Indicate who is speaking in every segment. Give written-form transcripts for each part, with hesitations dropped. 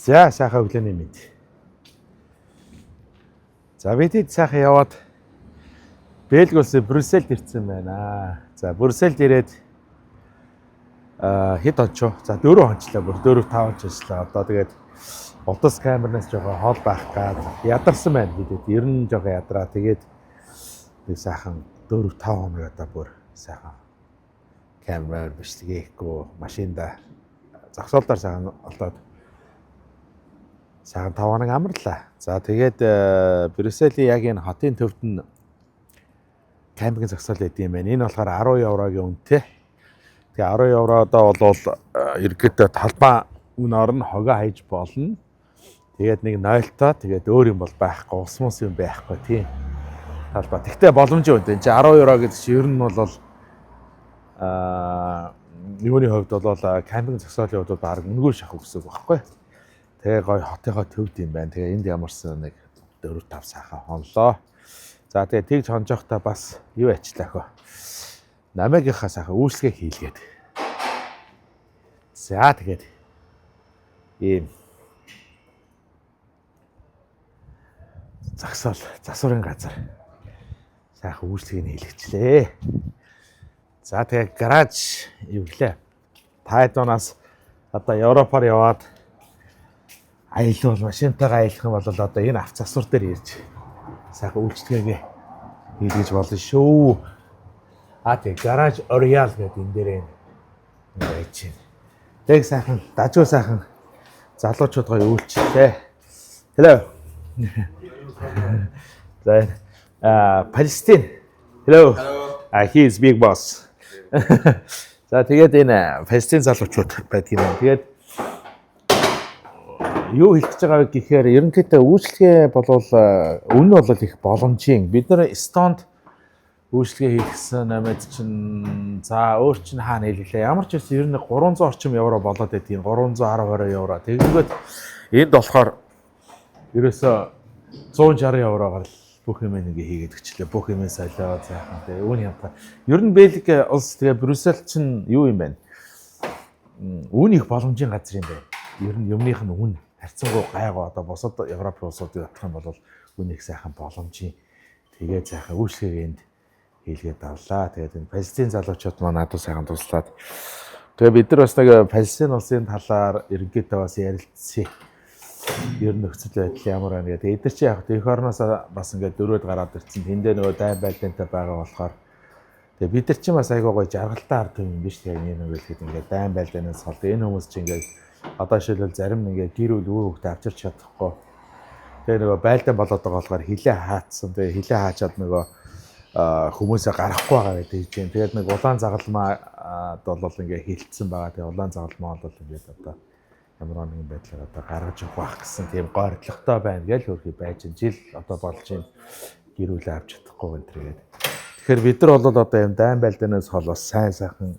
Speaker 1: За сайхан өглөөний мэд. За бид сайхан яваад Бельги улсын Брюсселд ирсэн байна. За Брюсселд ирээд хэд онцоо. За 4 онцлоо. Бүр 4-5 онцлоо. Одоо тэгээд утас камернаас жоохон хоол байх гад ядарсан байна гэдэг. Ер нь жоохон ядраа. Тэгээд нэг сайхан 4-5 хоног одоо бүр сайхан камер бичлэгээхгүй машинда зогсоолдоор сайхан олдоод сайхан 5 хоног амарлаа. За тэгээд Брюсселийн яг энэ хотын төвд нь кампинг зогсоол өгд юм байна. Энэ болохоор 10 еврогийн үнэтэй. Тэгээ 10 евродоо бол ерөөдөө талбай үн орно хогоо хайж болно. Тэгээд нэг нойлтоо тэгээд өөр юм бол байхгүй, ус мус юм байхгүй тийм. Талбай. Тэгтээ боломжтой үнэтэй. Энд 10 евро гэдэг чинь ер нь бол юуны хувьд бол кампинг зогсоолын хувьд баг үнгүй шахах гэсэн үг байхгүй. Тэгээ гоё хотынхоо төвд юм байна. Тэгээ энд ямарсан нэг 4-5 сайхан хонлоо. За тэгээ тэгж хонжохдоо бас юу ачлаа хөө. Намаагийнхаа сайхан үйлчлэгээ хийлгээд. За тэгээд ийм засварын газар сайхан үйлчлэгийг хийлгэчлээ. За тэгээ гараж юу гэлээ. Тайдонаас одоо Европоор яваад аялал машинтайгаа аялах юм бол одоо энэ авц засвар дээр ирж сайхан үйлчлэгээ хийлгэж болно шүү. Тэгээ гараж Ориал гэдэг энэ дээр байж байна. Тэг сайхан дажуу сайхан залуучууд гоё үйлчлээ. Hello. За Палестин. Hello. He is big boss. За тэгээд энэ Палестин залуучууд байдаг юм. Тэгээд юу хэлж байгаа вэ гэхээр ерөнхийдөө үйлчлэгээ болвол үнэ бол их боломжийн. Бид нэр Эстонд үйлчлэгээ хийлгэсэн намайд чинь за өөр чинь хаана хэллээ. Ямар ч байсан ер нь 300 орчим евро болоод байдгийн 310 евро. Тэгэнгүүт энд болохоор ерөөсөө 160 евроор л бүх юм ингээ хийгээд өчлээ. Бүх юм солио заахан тэгээ үүн янта. Ер нь Бельги улс тэгээ Брюссел чинь юу юм бэ? Үн их боломжийн газар юм байна. Ер нь юмных нь үн харьцангуй гайгаа одоо бусад Европ улсуудыг батлах юм бол үнийг сайхан боломжийн тэгээд сайхан үйлчлэгийг энд хийлгээд авлаа. Тэгээд энэ Палестин залуучууд маань надад сайхан туслаад тэгээд бид нар бас нэг Палестин улсын талаар ерөнхийдөө бас ярилцсан. Ер нь нөхцөл байдал ямар байна гэдэг. Эдгээр чи яг эх орноос бас ингээд дөрөөд гараад ирсэн. Тэндээ нөгөө дайн байлдаантай байгаа болохоор тэгээд бид нар чи бас айгаа гоё жаргалтай ард юм биш тэгээд энэ нэг хэлэхэд ингээд дайн байлдаанаас холд энэ хүмүүс чи ингээд одоо шилбэл зарим нэг гэр бүл хүүхдээ авчирч чадахгүй. Тэгээ нөгөө байлдаан болоод байгаа болохоор хилээ хаацсан. Тэгээ хилээ хаачаад нөгөө хүмүүсээ гарахгүй байгаа гэдэг чинь. Тэгээд нэг улаан загалмаа бол ингээ хилцсэн байгаа. Тэгээ улаан загалмаа бол ингээд одоо ямар нэгэн байдлаар одоо гаргаж явах байх гэсэн тийм гойрдлоготой байна гэж хөрхий байж жил одоо болж юм гэр бүлээ авч чадахгүй гэнэ тэгээд. Тэгэхээр бид нар бол одоо юм дайн байлдаанаас хол бас сайн сайхан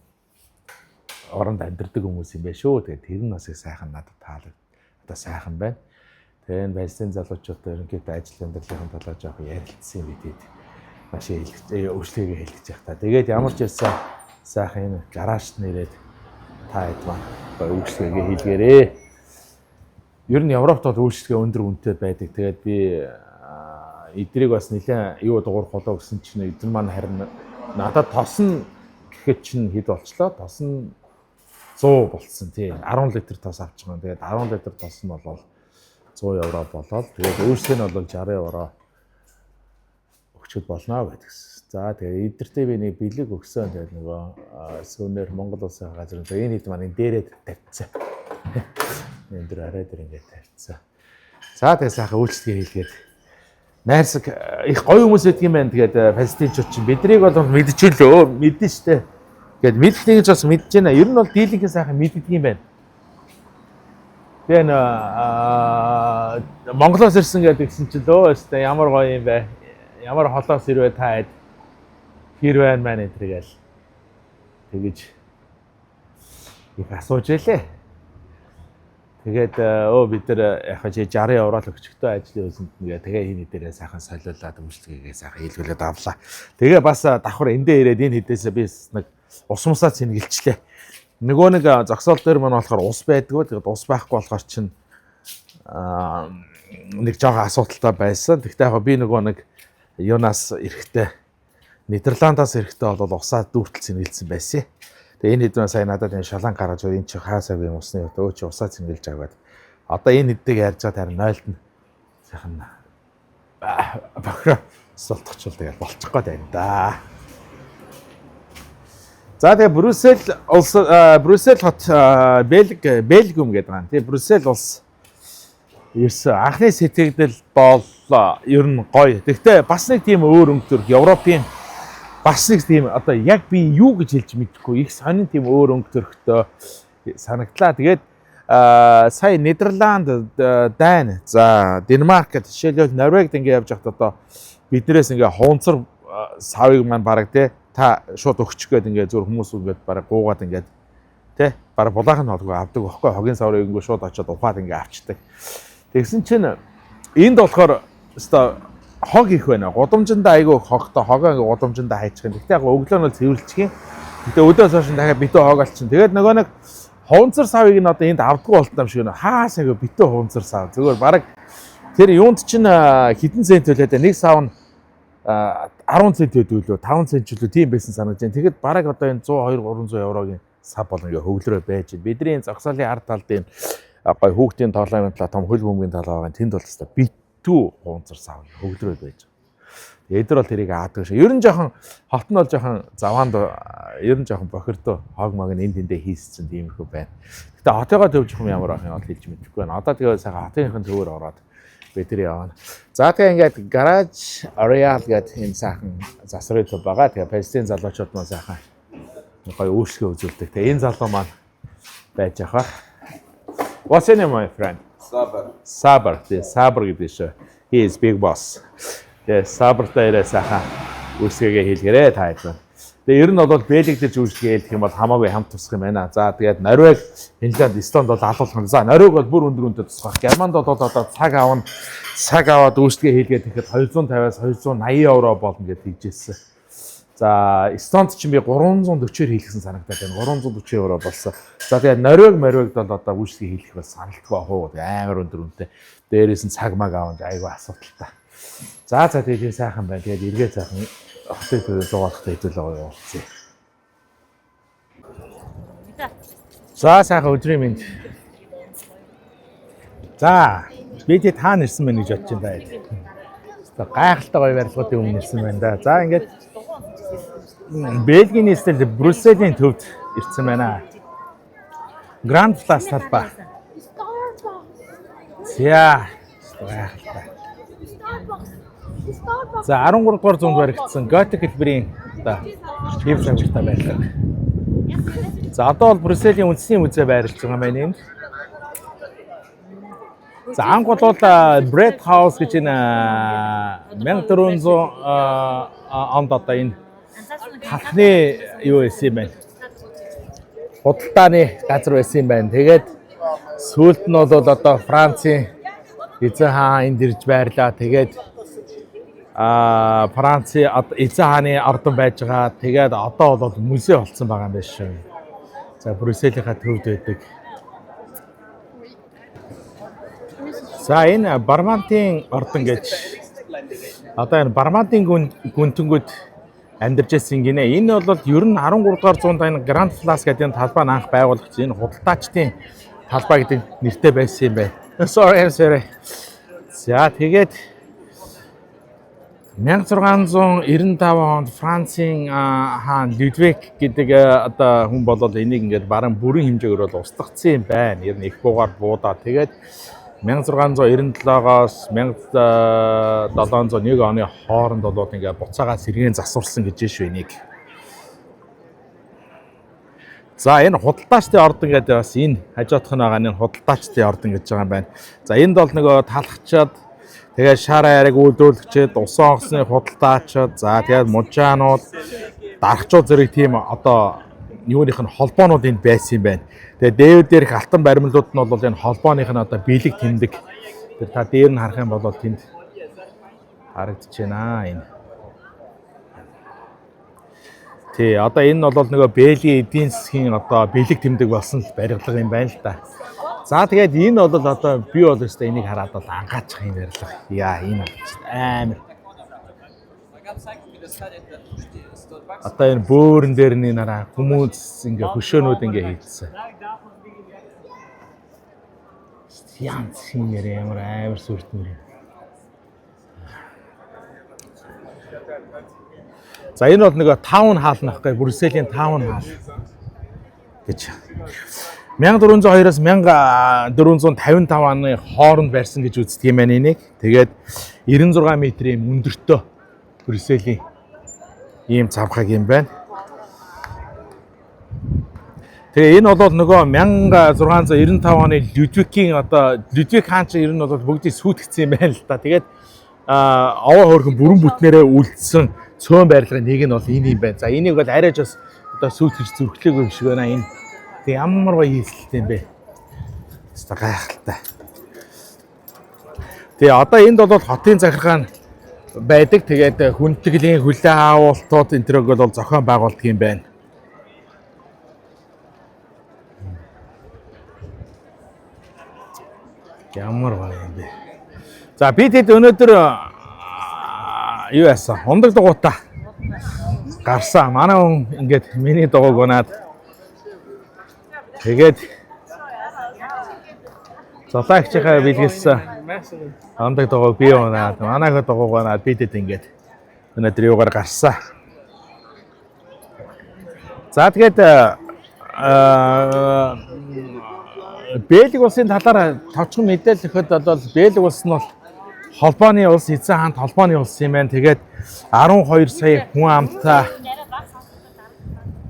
Speaker 1: оронд амьдардаг хүмүүс юм байна шүү. Тэгээд тэр нь бас их сайхан надад таалаг. Одоо сайхан байна. Тэгээд энэ Палестин залуучуудтай ерөнхийдөө ажил амьдралын талаар жоох ярилцсан бидэд маш үйлчлэгээ хийлгэж явах та. Тэгээд ямар ч байсан сайхан энэ гаражт нэрээд та хэд маань үйлчлэгээ хийлгээрээ. Ер нь Европт бол үйлчлэгээ өндөр үнэтэй байдаг. Тэгээд би эдрийг бас нэлээд юу дуурах болоо гэсэн чинь эдэн маань харин надад тосно гэхэд чинь хэд болчлоо. Тосно 100 болцсон тий 10 литр тос авч байгаа. Тэгээд 10 литр тос нь бол 100 евро болоод тэгээд өөрсдөө нь бол 60 евро өгчөд болно гэдгсэн. За тэгээд эдэртээ би нэг бэлэг өгсөн. Тэгээд нөгөө сүүнээр Монгол улсын газар энэ хэд маань дээрээ тавьчихсан. Энэ дээр арай дээр ингээд тавьчихсан. За тэгээд сайхан үйлчлэгээ хийлгээд найрсаг их гоё хүмүүс байдаг юм байна. Тэгээд Палестинчууд чинь биднийг бол мэдчихлөө мэдэн штэ. Гэт мэдхнийг ч бас мэдж байна. Ер нь бол дийлэнх сайхан мэддэг юм байна. Тэгээ Монголоос ирсэн гэдгсэн чинь лөө өстэй ямар гоё юм бэ? Ямар холоос ирвэ та хэд хэр байна мэн энтергээл тэгэж их асууж ялээ. Тэгээд бид нар яг чи 60 евро л өгчөгтэй ажлын үзэнд нэгээ тэгээ энэ дээрээ сайхан солиулаад үйлчлэгээ сайхан хийлгүүлээд авлаа. Тэгээ бас давхар эндээ ирээд энэ хэдээсээ би нэг ус мусаа цэнгэлчлээ. Нөгөө нэг зогсоол дээр маань болохоор ус байдгүй. Тэгээд ус байхгүй болохоор чинь нэг жоохон асуудалтай байсан. Гэхдээ яг би нөгөө нэг юунаас эрэхтэй Нидерландаас эрэхтэй бол усаа дүүртэл цэнгэлсэн байсан. Тэгээ энэ хэдэн сая надад энэ шалан гаргаж энэ чи хаасаг юм усны өө чи усаа цэнгэлж аваад одоо энэ хэдийг ярьж байгаа харин 0-д нь сайхан бохро султгачул тэгэл болчих гээд байна да. За тэгээ Брюссел хот Бельгиум гэдэг байна. Тэгээ Брюссел улс ерөөсөө анхны сэтгэгдэл бол ер нь гоё. Гэхдээ бас нэг тийм өөр өнгөтөр Европын бас нэг тийм одоо яг би юу гэж хэлж мэдэхгүй их сонин тийм өөр өнгөтөрхтөө санагдлаа. Тэгээд сая Нидерланд, Дани, за Денмарк гэдэг жишээлбэл Норвегид ингээ явж байхад одоо биднээс ингээ хунцар савыг маань бараг та шууд өгч гээд ингээ зүр хүмүүс ингээд бараг гуугаад ингээд бараг булаахан холгоо авдаг байхгүй хогийн саврыг ингээ шууд очиод ухаад ингээ авчдаг. Тэгсэн чинь энд болохоор өстой хог их байна. Гудамжиндаа айгүй хогтой хогоо ингээ гудамжиндаа хайчих юм. Гэхдээ яг өглөө нь цэвэрлчих юм. Гэтэ өдөөс хойш дахиад битүү хог олчихно. Тэгээд нөгөө нэг хунцар савыг нь одоо энд авдаггүй болтон юм шиг нэ. Хаасаа битүү хунцар сав. Зүгээр бараг тэр юунд чинь хитэн цент төлөөд нэг сав нь 10 цент төлөө 5 цент төлөө тийм байсан санагдаж байна. Тэгэхэд бараг одоо энэ 100 200 300 еврогийн сав бол ингээ хөглөрөө байж байна. Бидний зогсоолын ард талд энэ гой хүүхдийн тоглоомын талаа том хөл бөмбөгийн талаа байгаа. Тэнд бол хэвээр битүү хунцар сав хөглөрөө байж байгаа. Эдгээр бол тэрийг аадаг шээ. Ер нь жоохон хот нь бол жоохон заваанд ер нь жоохон бохирдоо хог мог нь энд тэндээ хийсцэн тиймэрхүү байна. Гэтэ хотоогоо төвж юм ямар байх юм бол хэлж мэдэхгүй байна. Одоо тэгээ сайхан хотынхын төвөр ороод бид тэр явна. За тэгээ ингээд гараж Areal гэдэг энэ сайхан засварын төв байгаа. Тэгээ Палестин залуучууд маань сайхан гоё үйлчлэгээ үзүүлдэг. Тэгээ энэ залуу маань байж байгаа. What's your name, my friend? Sabar. Sabar гэдэг шүү. He is big boss. Тэгээ Sabarтай ирээ сайхан үйлчлэгээ хийлгэрээ та хэд. Тэгээ ер нь бол Бельгид үйлчлэгээ хийх юм бол хамаагүй хамт тусах юм байна. За тэгээд Норвеги, Финланд, Эстонд бол алуулах. За Норвеги бол бүр өндөр өндөр тусах. Германд бол одоо цаг аваад үйлчлэгээ хийлгээд ихэд 250-аас 280 евро болно гэж хэлжсэн. За Эстонд ч би 340-оор хийлгэсэн санагдаад байна. 340 евро болсон. За тэгээд Норвегид бол одоо үйлчлэгээ хийлгэх бас саналтгүй хуу амар өндөр үнэтэй. Дээрээс нь цаг маг аваад айгүй асуудалтай. За тэгээд сайхан байна. Тэгээд эргээ сайхан хотын төлөө зугаалахтай хэдүүл байгаа юм. За сайхан өдрийн мэнд. За бид таана ирсэн байна гэж бодож байна. За гайхалтай гоё барилгуудын өмнө ирсэн байна да. За ингээд Бельгийн нийслэл Брюсселийн төвд ирсэн байна. Grand Place талбай. За гайхалтай. За 13 дугаар зуунд баригдсан готик хэлбэрийн хэв загвартай байлаа. За одоо бол Брюсселийн үндэсний музей байрлаж байгаа юм байна энэ. За анх бол Bread House гэж энэ 1400 онд одоо энэ хатны юу байсан юм байна. Худалдааны газар байсан юм байна. Тэгээд сүүлд нь бол одоо Францын эзэн хаан энд ирж байрлаа. Тэгээд Францын эзэн хааны ордон байж байгаа. Тэгээд одоо бол музей болсон байгаа юм байна шүү. За Брюсселийнхаа төвд байдаг. За энэ Бармантын ордон гэж одоо энэ Бармантын гүнтэнгүүд амьдарч байсан гинэ. Энэ бол ер нь 13 дугаар зуунд энэ Grand Place гэдэг энэ талбай анх байгуулагдсан. Энэ худалдаачдын талбай гэдэг нэртэй байсан юм байна. Sorry. За тэгээд 1695 онд Францын хаан Людвиг гэдэг одоо хүн болол энийг ингээд баран бүрэн хэмжээгээр бол устгацсан юм байна. Ер нь их буугаар буудаа. Тэгээд 1697-оос 1701 оны хооронд бол ингээд буцаагаа сэргээн засварсан гэж шүү энийг. За энэ худалдаачдын ордон гэдэг бас энэ хажуудах нь байгаа энэ худалдаачдын ордон гэж байгаа юм байна. За энд бол нөгөө талхчаад тэгээд шар айрыг үйлдвэрлэгчид, усан онгоцны худалдаачид, за тэгээд мужаанууд, дарахчууд зэрэг тийм одоо юуных нь холбоонууд энд байсан юм байна. Тэгээд дээвэр дээрх алтан баримлууд нь бол энэ холбооных нь одоо бэлэг тэмдэг. Тэр та дээр нь харах юм бол тэнд харагдаж байна энэ. Тий, одоо энэ нь бол нөгөө Бельгийн эдийн засгийн одоо бэлэг тэмдэг болсон барилга юм байна л да. За тэгээд энэ бол одоо би бол өстой энийг хараад бол ангаачих юм ярьлаа. Яа энэ амар. Одоо энэ бөөрөн дээр нь нараа хүмүүс ингээ хөшөөнүүд ингээ хийдсэн. Янз юм ямар амар сүртмэр. За энэ бол нэг таун хаал нахгүй Брюсселийн таун хаал гэж 1402-аас 1455 оны хооронд барьсан гэж үздэг юм байна энийг. Тэгээд 96 метрийн өндөртөө Брюсселийн ийм цавхаг юм байна. Тэгээ энэ бол нөгөө 1695 оны Людвиг хаан ч ер нь бол бүгдийг сүйтгэсэн юм байна л да. Тэгээд овоо хөөрхөн бүрэн бүтнээрээ үлдсэн цөөн байрлагын нэг нь бол энэ юм байна. За энийг бол арайж бас одоо сүйтгэж зүрхлээг юм шиг байна энэ. Тэг ямар гоё хийсэлтэй юм бэ. Хэвээ гайхалтай. Тэгээ одоо энд бол хотын захиргаан байдаг. Тэгээд хүндэтгэлийн хүлээн авалтууд энэ төрөг бол зохион байгуулдаг юм байна. Ямар гоё юм бэ. За бид хэд өнөөдөр юу яасан? Ундаг дугуйтаа гарсан. Манай хүн ингээд миний дугуйг унаад тэгээд золаагчийнхаа бэлгэлсэн ундаг дугуйг би унаад, манайхаа дугуйг унаад бид хэд ингээд өнөөдөр юугаар гарсан. За тэгээд Бэлэг улсын талаар товчхон мэдээлэл өгөхөд бол Бэлэг улс нь бол холбооны улс, эзэн хаант холбооны улс юм байна. Тэгээд 12 сая хүн амтай.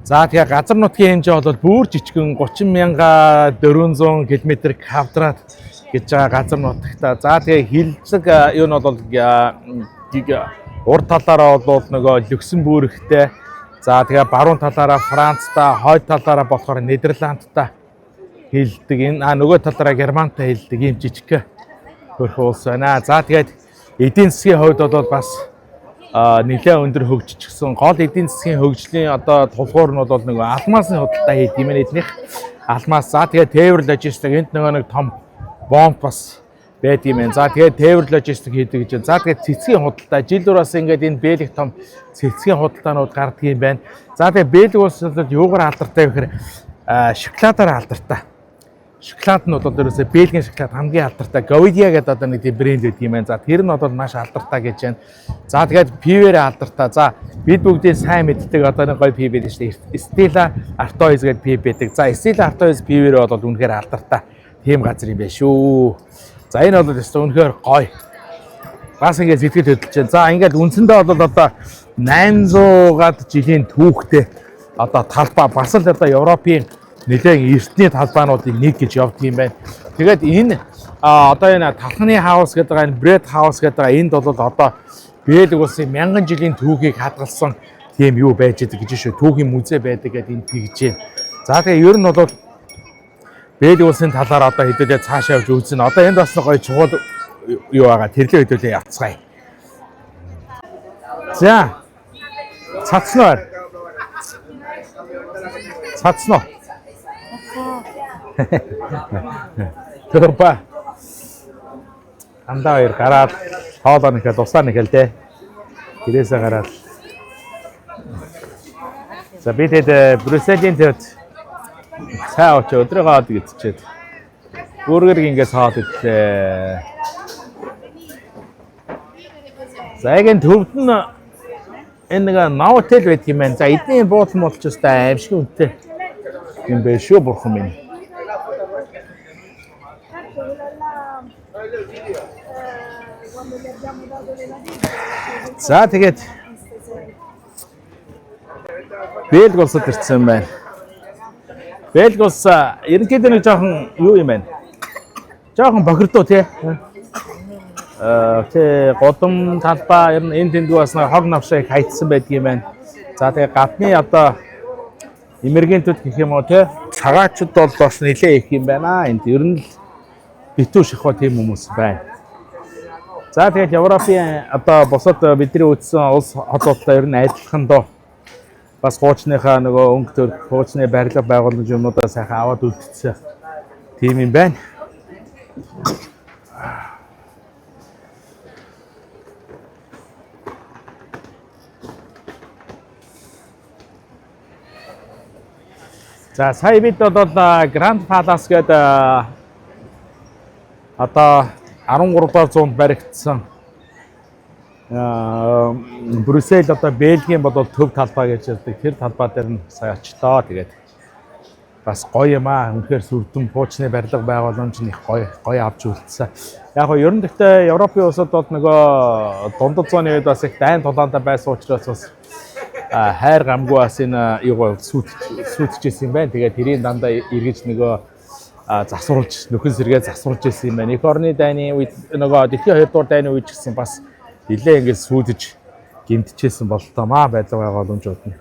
Speaker 1: За тэгээ газар нутгийн хэмжээ бол бүр жижигэн 30,400 км квадрат гэж байгаа газар нутагта. За тэгээ хилжлэг юу нь бол урд талаараа бол нөгөө Люксембургтэй. За тэгээ баруун талаараа Францтай, хойд талаараа болохоор Нидерландтай хэлдэг. Энэ нөгөө талаараа Германтай хэлдэг юм жижиг хөрхөн улс байна. За тэгээд эдийн засгийн хувьд бол бас нэлээд өндөр хөгжчихсэн. Гол эдийн засгийн хөгжлийн одоо тулгуур нь бол нөгөө алмазын худалдаа хийх юм эднийх. Алмаз. За тэгээд тээвэр логистик энд нөгөө нэг том бомб бас байдаг юм байна. За тэгээд тээвэр логистик хийдэг гэж. За тэгээд цэцгийн худалдаа жилдүр бас ингээд энэ Бэлэг том цэцгийн худалдаанууд гардаг юм байна. За тэгээд Бэлэг улс бол юугаар алдартай вэ гэхээр шоколадаар алдартай. Шоколад нь бол ерөөсөө Бэлгийн шоколад хамгийн алдартай. Говидия гэдэг одоо нэг тийм брэнд байдаг юм байна. За тэр нь бол маш алдартай гэж байна. За тэгээд пивэрээ алдартай. За бид бүгдийн сайн мэддэг одоо нэг гоё пив байдаг шүү дээ. Stella Artois гэдэг пив байдаг. За Stella Artois пивэрээ бол үнэхээр алдартай. Тийм газар юм байна шүү. За энэ бол өстой үнэхээр гоё. Бас ингээд сэтгэл хөдлөж байна. За ингээд үндсэндээ бол одоо 800-аад жилийн түүхтэй одоо талбай бас л одоо Европын нэлээд эртний талбайнуудыг нэг гэж явдаг юм байна. Тэгээд энэ одоо энэ талхны хаус гэдэг энэ Бред хаус гэдэг энд бол одоо Бэлэг улсын 1000 жилийн түүхийг хадгалсан тийм юу байж байгаа гэж шүү. Түүхийн музей байдаг гэдэг энэ тэгж байна. За тэгээ ер нь бол Бэлэг улсын талаар одоо хэдүүлээ цаашаа явж үзэн. Одоо энд бас гоё чухал юу байгаа. Тэрлээ хэдүүлээ явцгаая. За. Цацнаар. Цацнаа. Тэрпа. Андаа хоёр гараад хоолоо нэхэл усаа нэхэл те. Гэрээсээ гараад. За бид Брюсселийн төд цаа очоо өдрөө гоод гэдчихэд. Бүргэрг ингээс хаад идлээ. За яг энэ төвд нь энэ нэг Новотел байдаг юм байна. За эдний буудлын болж өстой аимшиг үнэтэй юм бэ шүү бурхан минь. За тэгээд Бэлэг улсад ирсэн байна. Бэлэг улс ерөнхийдөө нэг жоохон юу юм байна. Жоохон бохирдуу тий. Тэ годом талбай ер нь энэ тэндүү бас нэг хог навшиг хайцсан байдаг юм байна. За тэгээд гадны одоо эмергентүүд гэх юм уу тий цагаачд бол бас нэлээ их юм байна. Энд ер нь битүү шахуу тийм хүмүүс байна. За тэгээд Европын одоо бусад бидний үзсэн улс хотуудтай ер нь адилхан доо. Бас хуучныхаа нөгөө өнгө төрх, хуучны барилга байгууламж юмудаа сайхан аваад үлдсэн. Тийм юм байна. За сая бид бол Grand Palace гэдэг одоо 13 дугаар зуунд баригдсан Брюссел одоо Бельгийн бол төв талбай гэж ярьдаг. Тэр талбай дээр нь сая очлоо. Тэгээд бас гоё юм аа. Үнэхээр сүрдэн буучны барилга байгууламж нь их гоё авч үлдсэн. Яг нь ер нь гэхдээ Европын улсад бол нөгөө дундад зууны үед бас их дайн тулаантай байсан учраас бас хайр гамгүй бас энэ юу сүйтгэжсэн юм байна. Тэгээд тэрийн дандаа эргэж нөгөө засварлж нөхөн сэргээ засварлж ирсэн юм байна. Эх орны дайны үед нөгөө дэлхийн 2 дугаар дайны үед ч гэсэн бас нэлээ ингэж сүйдэж гимтчихсэн бололтой маа байлга байгууламжууд нь.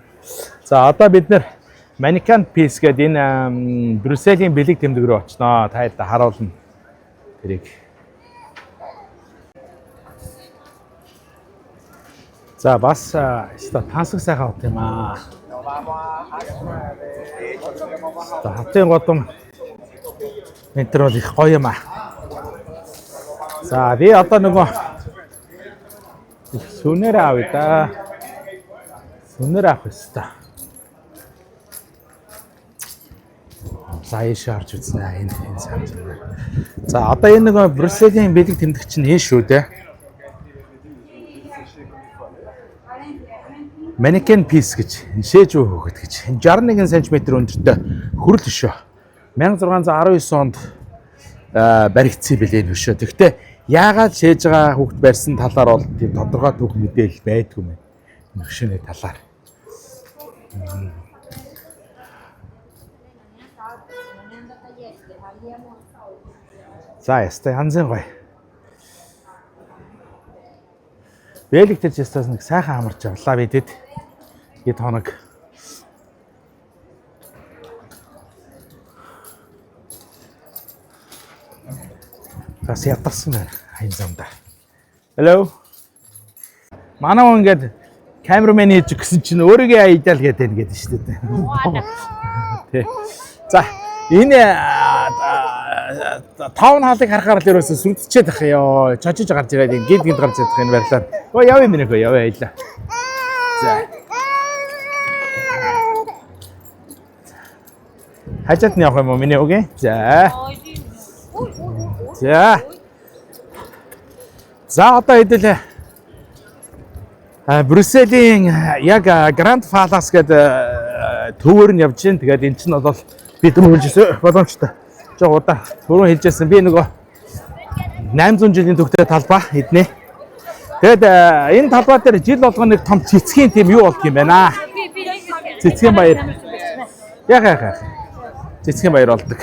Speaker 1: За одоо бид нэр Mannequin Piece гэдэг энэ Брюсселийн бэлэг тэмдэг рүү очноо. Та хэд харуулна тэрийг. За бас тансаг сайхан хот юм аа. Хотын годом энтер бол их гоё юм аа. За би одоо нөгөө сүнээр авъя да. Сүнээр авах ёстой. За ийш харж үзнэ энэ сайн. За одоо энэ нөгөө Брюсселийн бэлэг тэмдэг чинь энэ шүү дээ. Mannequin Piece гэж шээж хөөхөт гэж 61 см өндөртэй хүрэл өшөө 1619 онд баригдсан билээ өшөө. Тэгвэл яагаад шээж байгаа хүүхд барьсан талаар бол тийм тодорхой түүх мэдээлэл байдгүй мэн. Өшөөний талаар. За ястай янзын гоё. Бэлэг тэр жистаас нэг сайхан амарч авлаа бидэд. Хэд хоног. Бас ятсан байна. Хайн замда. Hello. Манай хүн ингээд камерамен хийж гисэн чинь өөрийгөө аяжаал гэдэг юм гэдэг шүү дээ. Тэ. За энэ таун хаалыг харахаар л ерөөсө сүрдчихэд ах ёо. Чочиж гарч ирээд гинт гарч идэх энэ байрлаар. Өө яв юм нөхөө яв аялаа. За. Хажууд нь явах юм уу миний үгүй? За. За. За одоо хэдэлээ. Брюсселийн яг Grand Palace гэдэг төвөр нь явж гин. Тэгээд эн чинь бол бид хүмүүжсэн боломжтой. Жоо удаа түрүүн хэлжсэн би нөгөө 800 жилийн төвтэй талбай эднэ. Тэгэд энэ талбай дээр жил болгоо нэг том цэцгийн тийм юу болд юм байна. Цэцгийн баяр. Яг. Цэцгийн баяр болдог.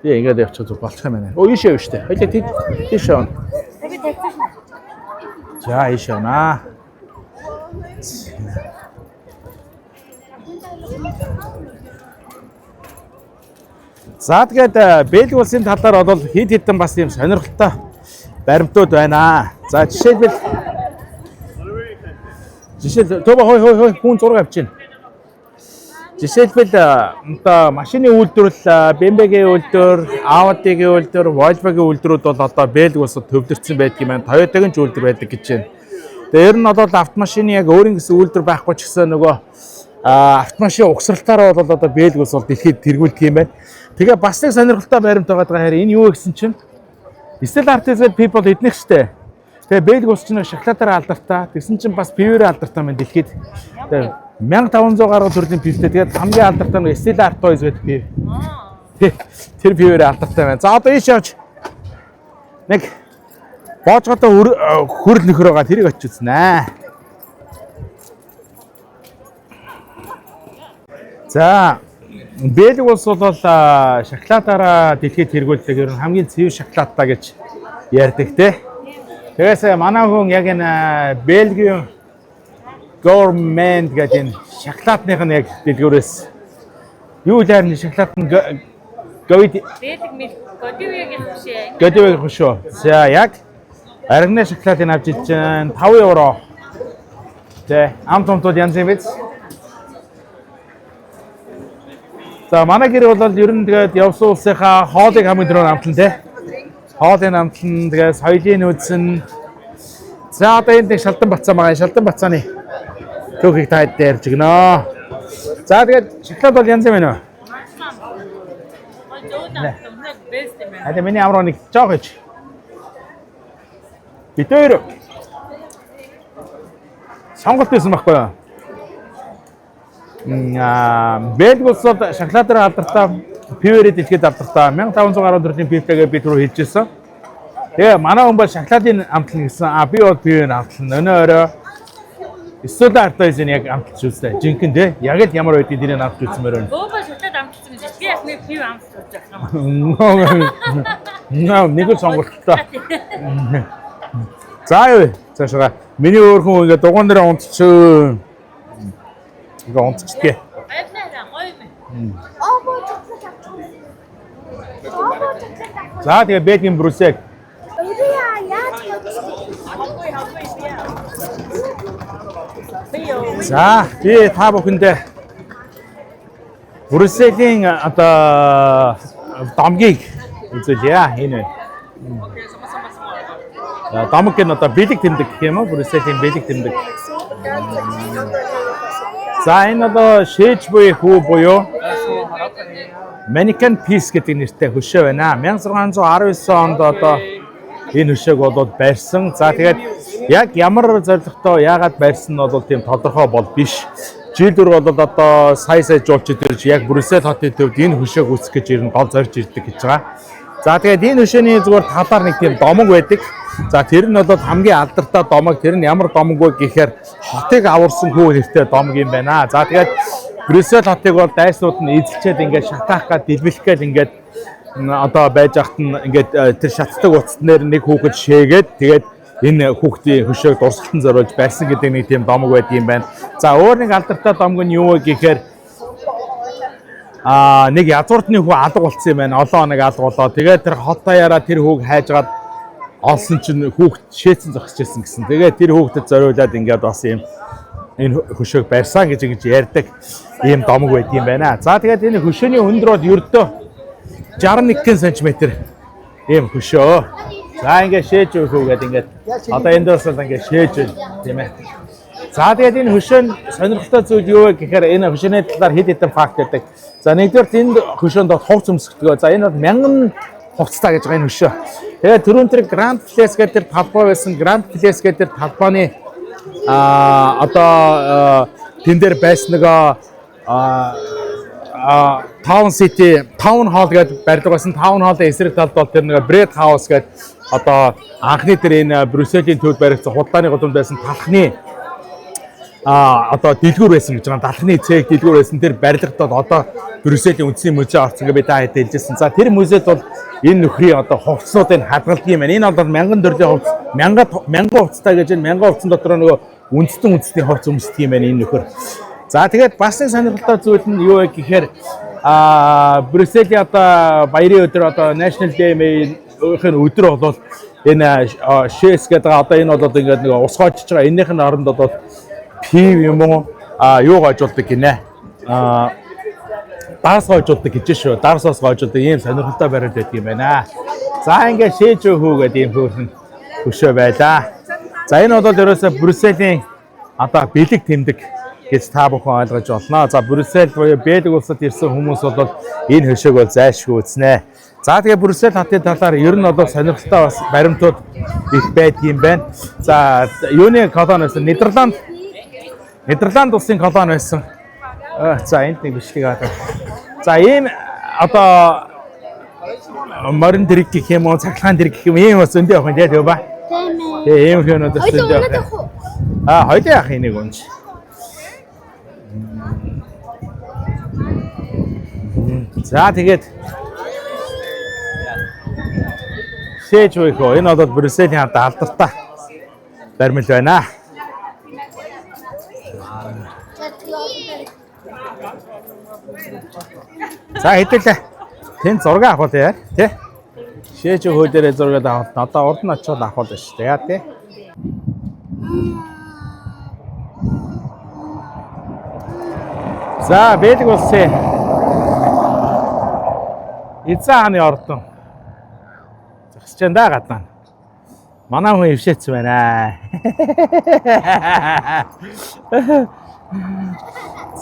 Speaker 1: Би ингээд явчих зүг болчих юм байна. Өө ийшээ юу штэ. Хоёлаа тийш явна. За ийш явна. За тэгээд Бельги улсын талаар бол хэд хэдэн бас тийм сонирхолтой баримтууд байна. За жишээлбэл төбө хой хүн зураг авч байна. Жишээлбэл одоо машины үйлдвэрлэл, BMW-гийн үйлдвэр, Audi-гийн үйлдвэр, Volvo-гийн үйлдвэрүүд бол одоо Бельги улсад төвлөрсөн байдаг юм байна. Toyota-гийн ч үйлдвэр байдаг гэж байна. Тэгээ ер нь бол автомашины яг өөрийн гэсэн үйлдвэр байхгүй ч гэсэн нөгөө автомашин угсралтаараа бол одоо Бельги улс бол дэлхийд тэргүүлдэг юм байна. Тэгээ бас нэг сонирхолтой баримт байгаа хэрэг энэ юу гэсэн чинь Stella Artisan people эднэх штэ. Тэгээ Бельги улс чинь шоколадаар алдартай. Тэгсэн чинь бас пивээр алдартай байна дэлхийд. Тэгээ 1500 гаруй төрлийн пивтэй. Тэгээд хамгийн алдартай нь Stella Artois гэдэг пив. Тэр пивээр алдартай байна. За одоо ийш явж нэг боожготой хөрөл нөхөр байгаа тэрийг очиж үзнэ. За Бельги улс бол шоколадаараа дэлхийд тэргүүлдэг ер нь хамгийн цэвэр шоколадтай гэж ярьдаг те. Тэгээс манай хүн яг энэ Бельгийн Gourmand гэдэг энэ шоколадных нь яг дэлгүүрээс юу лайрны шоколад нь Бельги Годивигийн хөшөө. Годивигийн хөшөө. За яг арганы шоколадыг авч иж чинь 5 евро. Тэ ам томтод янз юм биз. За манай гэр бол ер нь тэгээд явсан улсынхаа хоолыг хамгийн түрүүнд амтлан те. Хоолын амтлан тэгээд соёлын нөөцн. За одоо энд шалдан бацаа байгаа. Шалдан бацааны түүхийг та хэд ярьж гинэ. За тэгээд шоколад бол янз юм байна уу? Хадаа миний амраа нэг жоох ич. Битээр сонголт байсан байхгүй юу? Бэлг улсууд шоколадаар алдартай, пивэрээ дэлхийд алдартай 1500 гаруй төрлийн пивтэйгээ бид рүү хэлжсэн. Тэгээ манай хүн бол шоколадын амтлан гэсэн. Би бол пивээр амтлан. Өнөө өрөө эсвэл артайзын яг амталж үзлээ. Жинхэнэ тий. Яг л ямар байдгийг тэрийг авч үзмээр байна.
Speaker 2: Өөбө шоколад амталсан гэж. Би яг нэг пив амталж байгаа юм.
Speaker 1: Нэг л сонголттой. За юу. Цаашаа миний өөр хүн ингээ дугуун дээр унтчихөө. Ингээ унтчихгээ. За тэгээ бэлгийн брусек. За би та бүхэндээ бруселийн одоо домгийг үзүүлье. Энэ домог нь одоо бэлэг тэмдэг гэх юм уу? Бруселийн бэлэг тэмдэг. За энэ одоо шээж буй хүү буюу Mannequin Peace гэдэг нэртэй хөшөө байна. 1619 онд одоо энэ хөшөөг болоод барьсан. За тэгээд яг ямар зорилготой яагаад барьсан нь бол тийм тодорхой бол биш. Жишээлбэл бол одоо сая жуулчид ирж яг Брюссел хотын төвд энэ хөшөөг үүсгэх гэж ирэн гол зорж ирдэг гэж байгаа. За тэгээд энэ хөшөөний зүгээр талаар нэг тийм домог байдаг. За тэр нь бол хамгийн алдартай домог. Тэр нь ямар домог вэ гэхээр хотыг аварсан хүү нэртэй домог юм байна. За тэгээд Брюссел хотыг бол дайснууд нь эзэлчээд ингээд шатаах гад дэлбэлэх гээл ингээд одоо байж ахт нь ингээд тэр шатдаг утаснаар нэг хүүхэд шээгээд тэгээд энэ хүүхдийн хөшөөг дурсгалтан зориулж барьсан гэдэг нэг тийм домог байд юм байна. За өөр нэг алдартай домог нь юу вэ гэхээр нэг язгууртны хүү алга болсон юм байна. Олон хоног алга болоо. Тэгээд тэр хот даяараа тэр хүүг хайжгаад олсон чинь хүүхд шээцэн зогсож байсан гэсэн. Тэгээд тэр хүүхдэд зориулаад ингээд бас юм энэ хөшөөг барьсан гэж ярьдаг ийм домог байд юм байна. За тэгээд энэ хөшөөний өндөр бол ердөө 61 см ийм хөшөө. За ингээд шээж өгөөгээд ингээд одоо энд бас ингээд шээж тийм ээ. За тэгээд энэ хөшөөнд сонирхолтой зүйл юу вэ гэхээр энэ хөшөөний талаар хэд хэдэн факт байдаг. За нэгдүгээр энд хөшөөнд хувц өмсгдөг. За энэ бол 1000 хувцтай гэж байгаа энэ хөшөө. Тэгээд түрүүн тэр Grand Place гэдэг талбай байсан. Grand Place гэдэг талбайны одоо тэн дээр байсан нэг Town City Town Hall гэдэг барилга байсан. Town Hall-ын эсрэг талд бол тэр нэг Bread House гэдэг одоо анхны тэр энэ Брюсселийн төвд баригдсан худалдааны гудамд байсан талхны одоо дэлгүүр байсан гэж байгаа. Талхны цэг дэлгүүр байсан. Тэр барилгад бол одоо Брюсселийн үндэсний музей орсон гэж би та хэд хэлжсэн. За тэр музейд бол энэ нөхрийн одоо хувцсуудыг хадгалдаг юм байна. Энэ бол 1000 төрлийн хувцс, 1000 хувцтай гэж энэ 1000 хувцсан дотор нөгөө үндэстэн хувцс өмсдөг юм байна энэ нөхөр. За тэгээд бас нэг сонирхолтой зүйл нь юу вэ гэхээр Брюсселийн одоо баярын өдөр одоо National Day-ийн өдөр бол энэ шээс гэдэг одоо энэ бол ингээд нэг ус гоожж байгаа. Энийх нь оронд бол пив юм уу юу гоожулдаг гинэ. Дарс гоожулдаг гэж шүү. Дарсаас гоожулдаг ийм сонирхолтой барилд байдаг юм байна. За ингээд шээж өгөө гэдэг ийм хөөрхөн хөшөө байлаа. За энэ бол ерөөсөө Брюсселийн одоо бэлэг тэмдэг гэж та бүхэн ойлгож болно. За Брюссел буюу Бельги улсад ирсэн хүмүүс бол энэ хөшөөг бол зайлшгүй үзнэ. За тэгээ Брюссел хотын талаар ер нь бол сонирхолтой бас баримтууд их байдаг юм байна. За юуны колони байсан? Нидерланд улсын колони байсан. За энд нэг бичлэг аваад. За ийм одоо морин дэрэг гэх юм уу, цахилгаан дэрэг гэх юм ийм бас өндөө явах юм тийм ба. Тэгээ ийм хөнөөд өндөө явах. Хоёул яах энийг унж. За тэгээд шээж өгөө. Энэ бол Брюсселийн алдартай баримл байна. За хэдүүлээ. Тэн зураг авах уу яа тий? Шээж өгөө дээрээ зураг авах. Одоо урд нь очиод авах уу шүү дээ яа тий? За Бельги улсын Эзэн хааны ордон. Зогсож байна да гадна. Манай хүн ившээц байна.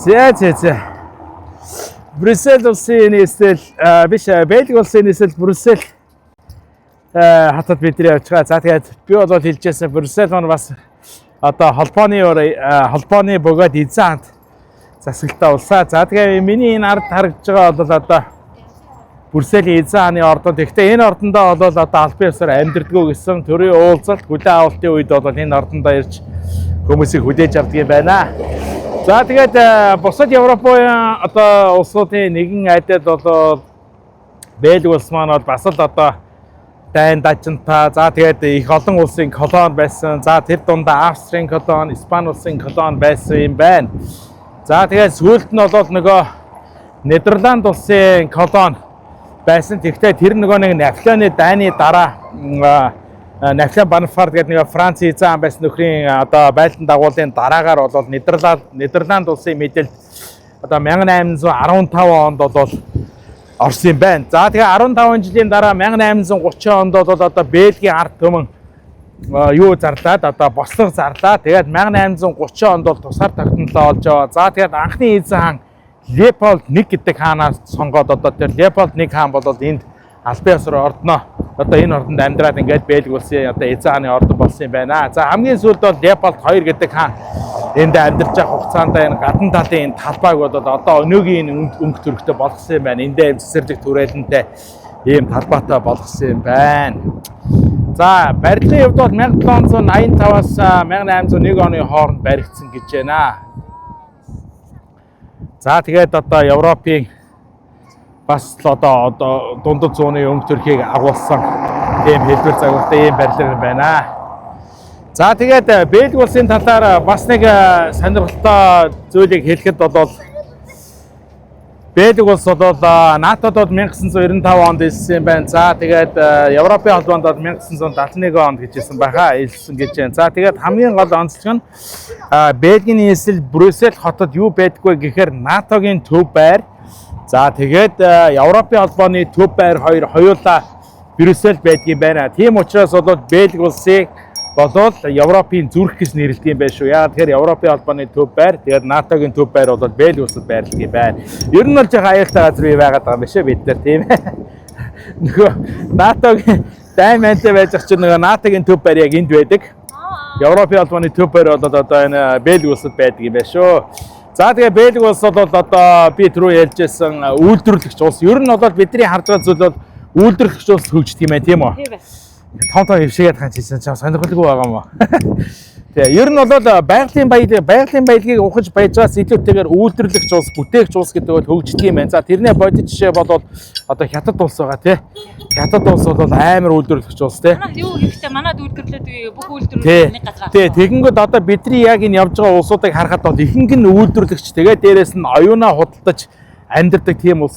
Speaker 1: Зэ. Брюссел улсын нийслэл биш Бельги улсын нийслэл Брюссел хатад бидний явж байгаа. За тэгээд би бол хэлжсэн Брюссел маань бас одоо холбооны бөгөөд эзэн хаанд засаглалтаа улсаа. За тэгээд миний энэ ард харагдж байгаа бол одоо Брюсселийн эзэн хааны ордон. Тэгэхдээ энэ ордондоо бол одоо албан ёсоор амьдэрдгүү гэсэн төрийн уулзалт хүлээн авалтын үед бол энэ ордондоо ирж хүмүүсийг хүлээж авдаг юм байна. За тэгээд бусад Европын одоо улсуудын нэгэн айдад бол Бельги улс маань бол бас л одоо дайн дажинтаа. За тэгээд их олон улсын колони байсан. За тэр дундаа Австрийн колони, Испани улсын колони байсан юм байна. За тэгээд сүүлд нь бол нөгөө Нидерланд улсын колони байсан. Тэгэхдээ тэр нөгөө нэг Наполеоны дайны дараа Наполеон Бонапарт гэдэг нэг Франц эзэн хаан байсан нөхрийн одоо байлдан дагуулын дараагаар бол Нидерланд улсын мэдээлэл одоо 1815 онд бол орсон юм байна. За тэгээ 15 жилийн дараа 1830 онд бол одоо Бельгийн ард түмэн юу зарлаад одоо бослого зарлаа. Тэгээд 1830 онд бол тусаар тогтнолоо олж аваа. За тэгээд анхны эзэн хаан Леопольд 1 гэдэг хаанаас сонгоод одоо тэр Леопольд 1 хаан бол энд албан ёсоор ордноо одоо энэ ордонд амьдраад ингээд Бельги улсын одоо эзэн хааны ордон болсон юм байна. За хамгийн сүүлд бол Леопольд 2 гэдэг хаан энд амьдарч байгаа хугацаанд энэ гадна талын энэ талбайг бол одоо өнөөгийн өнгө төрхтэй болгосон юм байна. Эндээ цэцэрлэг түрээлэнтэй ийм талбайтай болгосон юм байна. За барилгын хувьд бол 1785-аас 1801 оны хооронд баригдсан гэж байна. За тэгээд одоо Европын бас одоо дундад зууны өнгө төрхийг агуулсан ийм хэлбэр загвартай ийм барилга байна. За тэгээд Бельги улсын талаар бас нэг сонирхолтой зүйлийг хэлэхэд бол Бельги улс бол НАТОд 1995 онд илсэн юм байна. За тэгээд Европын холбоонд 1971 онд гэж хэлсэн байхаа илсэн гэж байна. За тэгээд хамгийн гол онцлог нь Бельгийн нийслэл Брюссел хотод юу байдгүй гэхээр НАТОгийн төв байр. За тэгээд Европын холбооны төв байр хоёулаа Брюссел байдгийн байна. Тийм учраас бол Бельги улсыг болол Европын зүрх гэж нэрлэдэг юм байна шүү. Яагаад тэгэхээр Европын холбооны төв байр, тэгээд НАТОгийн төв байр бол Бельги улсад байрлдаг юм байна. Ер нь бол жоохон аюултай газар бий байгаад байгаа юм биш үү бид нар тийм ээ. Нөгөө НАТОгийн даймантай байж ах чинь нөгөө НАТОгийн төв байр яг энд байдаг. Европын холбооны төв байр бол одоо энэ Бельги улсад байдаг юм байна шүү. За тэгээ Бельги улс бол одоо би түрүү ярьжсэн үйлдвэрлэгч улс. Ер нь бол бидний харж байгаа зүйл бол үйлдвэрлэгч улс хөгждөг юм байна тийм үү? Том хөвшигээд хаан чийсэн ч сонирхолтой байгаа юм аа. Тэгээ ер нь бол байгалийн баялагийг ухаж баяжаас илүүтэйгээр үйлдвэрлэгч улс, бүтээгч улс гэдэг бол хөгждөг юм байна. За тэрний бодит жишээ бол одоо Хятад улс байгаа тий. Хятад улс бол амар үйлдвэрлэгч улс тий.
Speaker 2: Манай юу ихтэй манад үйлдвэрлээд бүх үйлдвэрлэлийг нэг газар.
Speaker 1: Тий, тэгэнгүүт одоо бидний яг энэ явж байгаа улсуудыг харахад бол ихэнх нь үйлдвэрлэгч тэгээ дээрэс нь оюунаа худалдаж амьдардаг тийм улс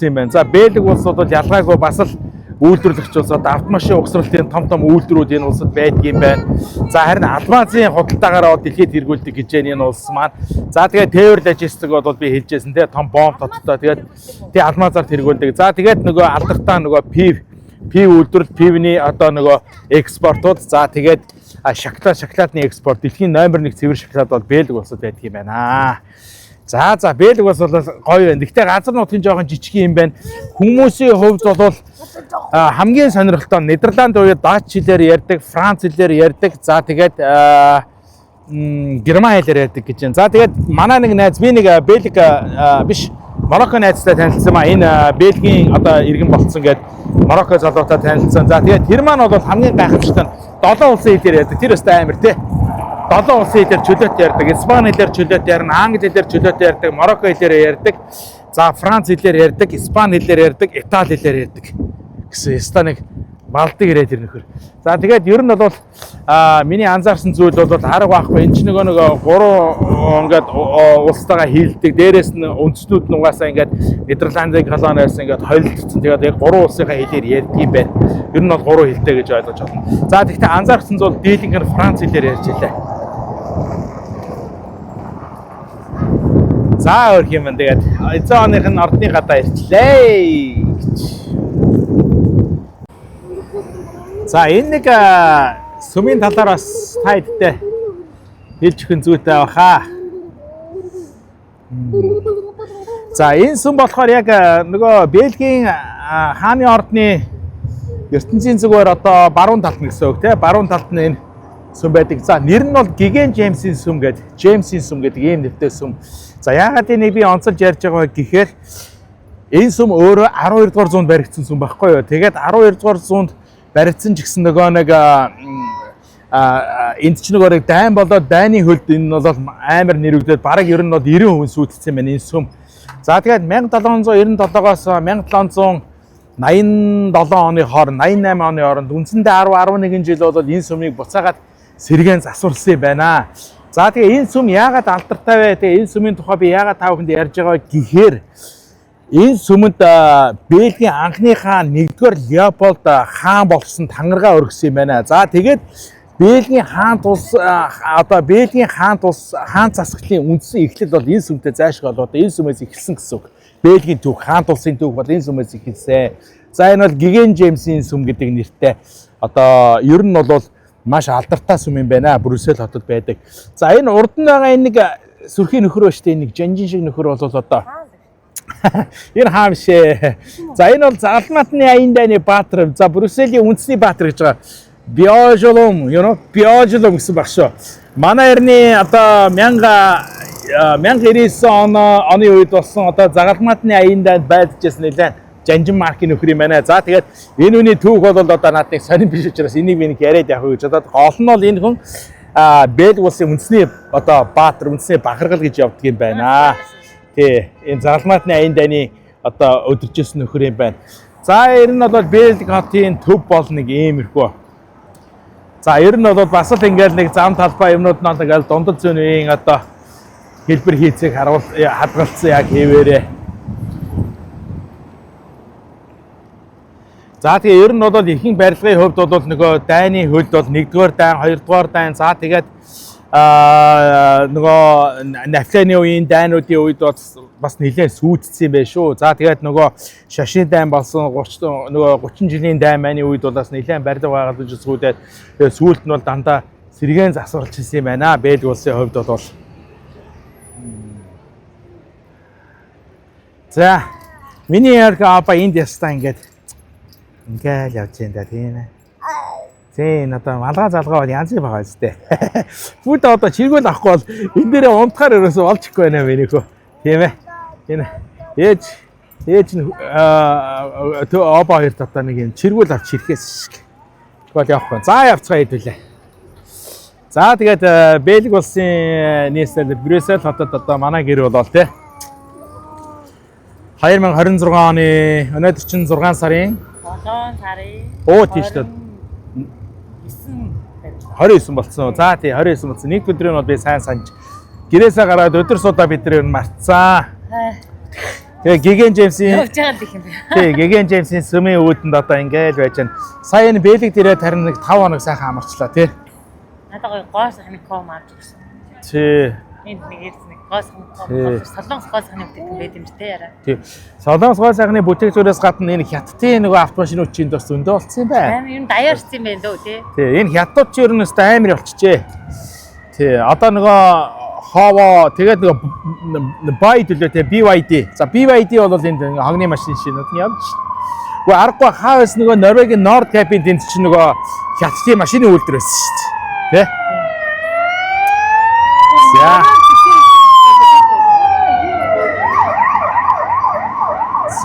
Speaker 1: юм байна. За Бельги улс бол ялгаагүй бас л үйлдвэрлэгч улсад автомашин угсралтын том үйлдвэрүүд энэ улсад байдаг юм байна. За харин алмазын худалдаагаар дэлхийд хэрэгүүлдэг гэж энэ улс маань. За тэгээд тээвэр логистик бол би хэлжсэн тий том бомб тодтой тэгээд тий алмазаар хэрэгүүлдэг. За тэгээд нөгөө алдартай нөгөө пив үйлдвэрлэл пивний одоо нөгөө экспортууд. За тэгээд шоколадны экспорт дэлхийн номер 1 цэвэр шоколад бол Бельги улсад байдаг юм байна. За Бельги улс бол гоё байна. Гэхдээ газар нутгийн жоохон жижиг юм байна. Хүмүүсийн хувьд бол хамгийн сонирхолтой Нидерланд уу Дач хэлээр ярьдаг, Франц хэлээр ярьдаг. За тэгээд Герман хэлээр ярьдаг гэж байна. За тэгээд манай нэг найз би нэг Бельги биш Марокко найзтай танилцсан маа. Энэ Бельгийн одоо иргэн болцсон гэдэг Марокко залуутай танилцсан. За тэгээд тэр маань бол хамгийн гайхамшигтай нь 7 улсын хэлээр ярьдаг. Тэр өстой амар тий. 7 улсын хэлээр чөлөөт ярьдаг, Испани хэлээр чөлөөт ярина, Англи хэлээр чөлөөт ярьдаг, Марокко хэлээр ярьдаг, за Франц хэлээр ярьдаг, Испани хэлээр ярьдаг, Итали хэлээр ярьдаг гэсэн станыг балдаг ирээд тэр нөхөр. За тэгээд ер нь бол миний анзаарсан зүйл бол арга байхгүй. Энд чинь нөгөө 3 ингээд улстайгаа хийлдэг. Дээрээс нь үндэстнүүд нь угаасаа ингээд Нидерландын колониас ингээд холилдсон. Тэгээд яг 3 улсынхаа хэлээр ярьдаг юм байна. Ер нь бол 3 хэлтэй гэж ойлгож байна. За тэгэхдээ анзаарсан зүйл дийлэнх нь Франц хэлээр ярьж илээ. За өөр юм. Тэгээд эцэг оных нь ордны гадаа ирчлээ гэж. За энэ нэг сүмийн талаар бас та хэдтэй хэлж өгөх зүйтэй баха. За энэ сүм болохоор яг нөгөө Бельгийн хааны ордны ертөнцийн зүгээр одоо баруун талд нь гэсэн үг тийм баруун талд нь энэ сүм байдаг. За нэр нь бол Гиген Джеймсийн сүм гэдэг. Джеймсийн сүм гэдэг ийм нэртэй сүм. За яагаад энийг би онцолж ярьж байгаа вэ гэхээр энэ сүм өөрөө 12 дугаар зуунд баригдсан сүм байхгүй юу. Тэгээд 12 дугаар зуунд баригдсан ч гэсэн нөгөө нэг энд ч нөгөө дайн болоод дайны хөлд энэ нь бол амар нэрвэгдээд бараг ер нь бол 90 хүн сүйтгэсэн байна энэ сүм. За тэгээд 1797-оос 1787 оны хооронд 88 оны хооронд үндсэндээ 10-11 жил бол энэ сүмийг буцаагаад сэргээн засварлсан юм байна. За тэгээ энэ сүм яагаад алдартай вэ? Тэгээ энэ сүмийн тухай би яагаад та бүхэнд ярьж байгаа гэхээр энэ сүмэнд Бельгийн анхны хаан 1-р Леопольд хаан болсон тангараа өргөсөн юм байна. За тэгээд Бельгийн хаан тус одоо Бельгийн хаан тус хаан засаглалын үндсэн эхлэл бол энэ сүмтэй зайлшгүй бол одоо энэ сүмээс эхэлсэн гэсэн үг. Бельгийн түүх хаан тулсын түүх бол энэ сүмээс эхэлсэн. За энэ бол Гиген Джеймсийн сүм гэдэг нэртэй одоо ер нь бол маш алдартай сүм юм байна. Брюссел хотод байдаг. За энэ урд нь байгаа энэ нэг сүрхийн нөхөр ба штэ нэг жанжин шиг нөхөр бол одоо энэ хаан шээ. За энэ бол Залматны аян дайны баатар. За Брюсселийн үндэсний баатар гэж байгаа. Биожолом, биожолом гэсэн баг шүү. Манай эртний одоо 1999 оны үед болсон одоо Загалматны аян дайнд байдажсэн нэлээд жанжин маркийн нөхөр юм байна. За тэгээд энэ үний түүх бол одоо надад сонирн биш учраас энийг би нэг яриад явах гэж бодоод гол нь бол энэ хүн Бельги улсын үндэсний одоо баатар, үндэсний бахаргал гэж явдаг юм байна. Тий, энэ Загалматны аян дайны одоо өдөржсэн нөхөр юм байна. За ер нь бол Бельги хотын төв бол нэг иймэрхүү. За ер нь бол бас л ингээл нэг зам талбай юмнууд нь ингээл дундад зүүн үеийн одоо хэлбэр хийцийг хадгалсан яг хэвээрээ. За тэгээ ер нь бол ихэнх барилгын хувьд бол нөгөө дайны хөлд бол 1-р дайн, 2-р дайн, за тэгээд нөгөө Наполеоны үеийн дайнуудын үед бас нэлээд сүйдсэн байх шүү. За тэгээд нөгөө шашны дайн болсон 30 жилийн дайн маань үед бол бас нэлээд барилга байгаад гэж сүйдээд тэгээд сүүлд нь бол дандаа сэргээн засварлаж ирсэн юм байна. Бельги улсын хувьд бол за миний яг апа энд ястаа ингээл явж энэ тийм ээ. Зэн одоо малгай залгаа бол янз байгаа үстэй. Бүгд одоо чиргүүл авахгүй бол энэ дээрээ унтахаар ерөөсөө олж ихгүй байна минийхөө. Тийм ээ. Энэ ээж нь опа хоёр татаа нэг юм чиргүүл авч ирэхээс бол явахгүй. За явцгаа хэдүүлээ. За тэгээд Бельги улсын нийслэл Брюссел хотод одоо манай гэр болоо те. 2026 оны өнөөдөр чинь 6 сарын
Speaker 2: 7 сарын
Speaker 1: оо тийш дээ 29 болсон. За тий 29 болсон. Нэг өдрийн бол би сайн санаж гэрээсээ гараад өдөр суудаа бид нэр марцсан. Тэгээ Гиген Джеймсийн
Speaker 2: явж байгаа л их юм байна.
Speaker 1: Тий Гиген Джеймсийн сүмийн үүдэнд одоо ингээл байж байна. Сая энэ Бельги дээрээ тарин нэг 5 хоног сайхан амарчлаа тий.
Speaker 2: Надад гоо сахны ком авч ирсэн.
Speaker 1: Тий.
Speaker 2: Энд нэг ирсэн нэг гоо сахны ком. Солонгос гоо сахны бүтээгдэхүүн байд юм тий яра.
Speaker 1: Тий. Солонгос гоо сахны бүтээгдэхүүнээс гадна энэ хятадын нөгөө автомашинууд чинь бас зөндөө болцсон юм байна.
Speaker 2: Амар юм даяарсан юм байна дөө тий.
Speaker 1: Тий энэ хятад ч ер нь өстой амар болчихжээ. Тий одоо нөгөө хаваа тэгээд нөгөө байд үлээ тий BYD. За BYD бол энэ хогны машин шинүүд нь явж. Гэхдээ аргагүй хаавс нөгөө Норвегийн Nord Cap-ийн тэнд чинь нөгөө хятадын машины үйлдвэр байсан шүү дээ. Тий. За.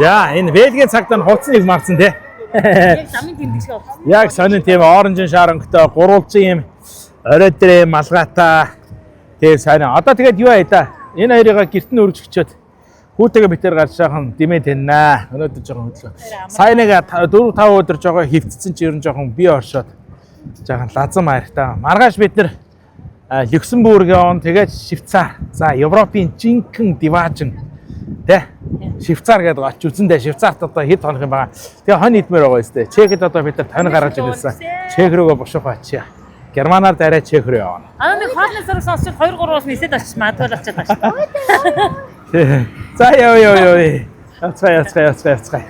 Speaker 1: За энэ Бельгийн цагт нь хувцсныг марсан тий.
Speaker 2: Яг замын тэмдэг шиг болсон.
Speaker 1: Яг сонин тийм оранжин шарангатай гурвалжин юм оройдрээ малгайтай тий сайн. Одоо тэгээд юу яа да? Энэ хоёрыг гэрт нь өргөж өчөөд хүүтэйгээ битээр гарч шаахан димээ тэннэ. Өнөөдөр жоохон хөдлөө. Сайн нэг 4-5 өдөр жоохон хөвцсөн чи ер нь жоохон бие оршоод жоохон лазам хайртай. Маргааш бид нэр Люксембург явна. Тэгээд Швейцар. За Европын жинхэнэ диваажин тэ Швейцар гэдэг очиж үзэндээ Швейцарт одоо хэд хоног юм байгаа. Тэгээ хонь идмээр байгаа юм тест. Чехэд одоо бид нар тань гаргаж ирсэн. Чех рүүгээ бушуух очие. Германаар дараа Чех рүү явна.
Speaker 2: Нэг хоолны сарыг сонсч 2-3-аас нисээд очиж магадгүй очиад байна шүү.
Speaker 1: За яа. Яцгаа.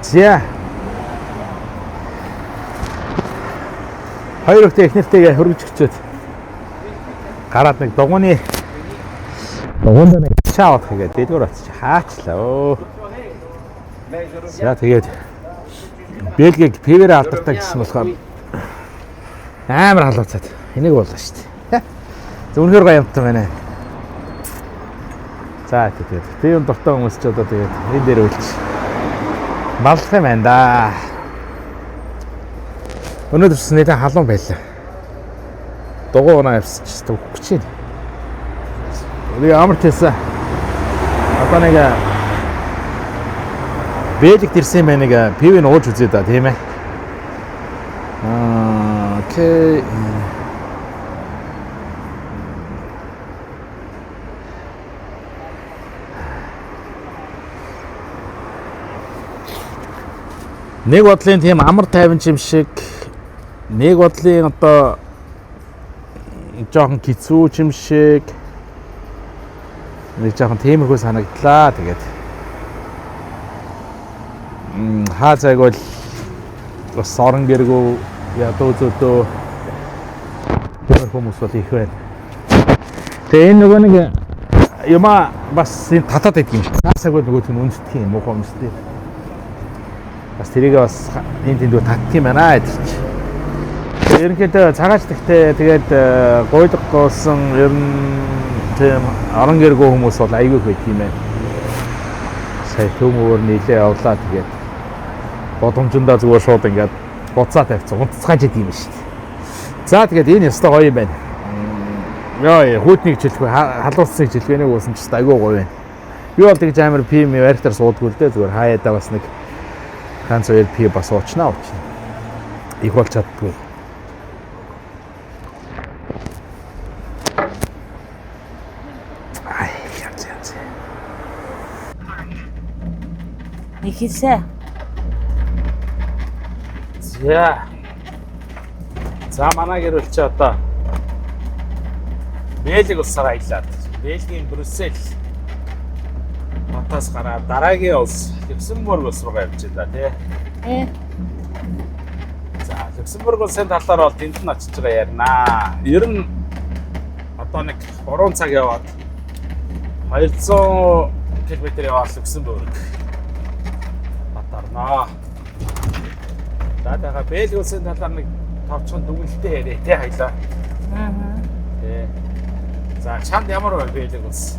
Speaker 1: За. Хоёр их техниктэйгээ хөргөж өчөөд гараад нэг дугуунд нэг чаавд хийгээд дэлгүүр очиж хаачлаа. Өө. За тэгээд Бельгийг пивээр алдартай гэсэн болохоор амар халууцаад энийг боллоо шүү дээ. За үнэхээр гоё юмтай байна. За тэгээд пивэн дуртай хүмүүс ч одоо тэгээд энэ дээр үлч маллах юм байна да. Өнөөдөр нэлээд халуун байлаа. Дугуй унаа явсч төгч чинь. Би амарч байсан. Одоо нэг Бэлэг дэрсэн байна нэг пивэн ууж үзээ да тийм ээ. Окей. Нэг бодлын тийм амар тайван юм шиг нэг бодлын одоо жоохон хэцүү юм шиг нэг жоохон тиймэрхүү санагдлаа тэгээд хаа цаг бол бас орон гэргүү ядуу зөдөө тэр хүмүүс бол их байна. Тэгээ энэ нөгөө нэг юма бас энэ татаад байдаг юм. Хаа цаг бол нөгөө тийм үндэтгэх юм уу хүмүүстэй. Бас тэрийг бас энэ тэндүү татдаг юм байна гэж. Ерөнхийдөө цагаач тэгтээ тэгээд гуйлах болсон ер нь тийм орон гэргүү хүмүүс бол айгүй их юм байна. Сая төмөр нийлээ явлаа тэгээд бодомжондоо зүгээр шууд ингээд буцаа тавьчихсан. Унтцгааж идэв юм шүү дээ. За тэгээд энэ өстой гоё юм байна. Яа, хүүтнийг жилгүй халуурцыг жилгүй нэг uuсан ч айгүй гоё байна. Би бол тэгж амар пим барьтаар суудгүй л дээ зүгээр хаяада бас нэг ганц хоёр пи бас уучнаа. Их бол чаддгүй. Ай, янз.
Speaker 2: Ихээсэ.
Speaker 1: За манай гэр үлчээ одоо Бэлэг улсаар аялаад Бельгийн Брюссел хотоос гараад дараагийн улс Люксембург улс руу явж байлаа тий. За Люксембург улсын талаар бол тэнд нь очиж байгаа ярина. Ер нь одоо нэг 3 цаг яваад 200 км яваад Люксембург батарнаа. За дахиад Бельги улсын талаар нэг товчхон дүгнэлтээ яриа тий хайлаа. Тий. За чамд ямар байна Бельги улс?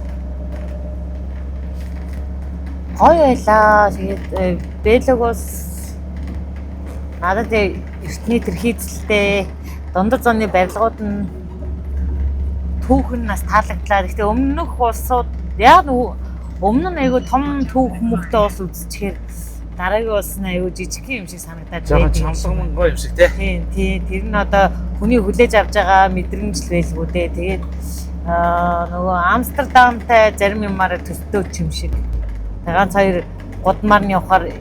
Speaker 2: Гоё байлаа. Тэгээд Бэлэг улс надад эртний тэрхийцэлтэй дундад зууны барилгууд нь түүхэн нас таалагдлаа. Гэхдээ өмнөх улсууд яг өмнө нь айгүй том түүх мөхтэй улс үзчихээр дараагийн улс нь айгүй жижиг юм шиг санагдаад
Speaker 1: байна. Чамлан гоё юм шиг тий.
Speaker 2: Тийм. Тэр нь одоо хүний хүлээж авч байгаа мэдрэмж байлгүй дээ. Тэгээд нөгөө Амстердамтай зарим юмараа төстөөч юм шиг. Ганц хоёр гудмаарны явахаар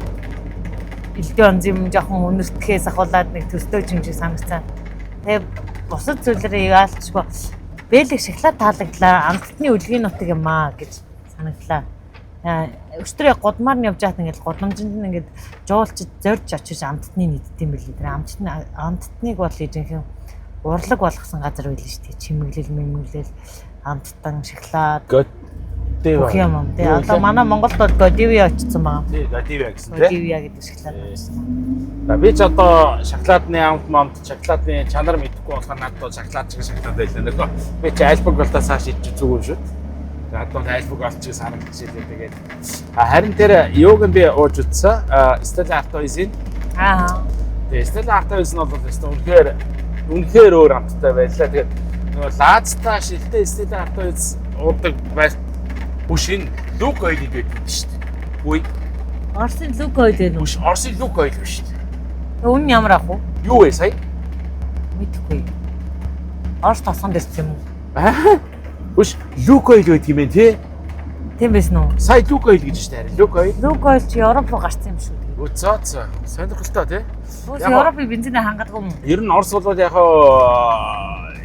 Speaker 2: элдв онц юм жоохон өнөртгөхээс ахуулаад нэг төстөөч юм шиг санагцсан. Тэгээ бусад зүйлэрээ яалчгүй Бэлэг шоколад таалагдлаа. Амтны үлгийн нутаг юм аа гэж санагдлаа. Өчтөр яг гудмаар нь явж байхад ингээд гудамжинд нь ингээд жуулчид зорж очиж амттны нийтдэм билээ. Тэр амттныг бол ижинхэн урлаг болгосон газар байл шүү дээ. Чимэглэл, мэмэглэл, амттан, шоколад. Годив юм. Тэгээ одоо манай Монголд бол Годивиа очсон байгаа.
Speaker 1: Тий, Годивиа гэсэн тий.
Speaker 2: Годивиа гэдэг шоколад очсон.
Speaker 1: За би ч одоо шоколадны амт шоколадны чанар мэдэхгүй болохоор надад шоколад шиг шоколад байлаа. Нөгөө би ч альбог болтоо цааш идэж зүг юм шүү. За одоо альбог олчих санагдаж илээ тэгээд. Харин тэр юуг нь би ууж үзсэн. Stella Artois-ийн. Тэгээ Stella Artois нь бол үнэхээр өөр амттай байлаа. Тэгээд нөгөө Лаазтай шилтэй Stella Artois уудаг байл бүшин лук ойл гэдэг шүү дээ. Үгүй.
Speaker 2: Орсын лук ойл үү?
Speaker 1: Орсын лук ойл шүү дээ.
Speaker 2: Өмнө ямар ах вэ?
Speaker 1: Юу вэ сая?
Speaker 2: Мэдгүй. Орс тосгонд ирсэн юм уу?
Speaker 1: Үш лук ойл гэдэг юм тий?
Speaker 2: Тийм байсан уу?
Speaker 1: Сая лук ойл гэж шүү дээ. Лук ойл.
Speaker 2: Лук ойл чи Европ руу гарсан юм шүү дээ.
Speaker 1: Өцөөцөө. Сонирхолтой тий?
Speaker 2: Европын бензинээ хангадаг юм.
Speaker 1: Ер нь Орс бол яг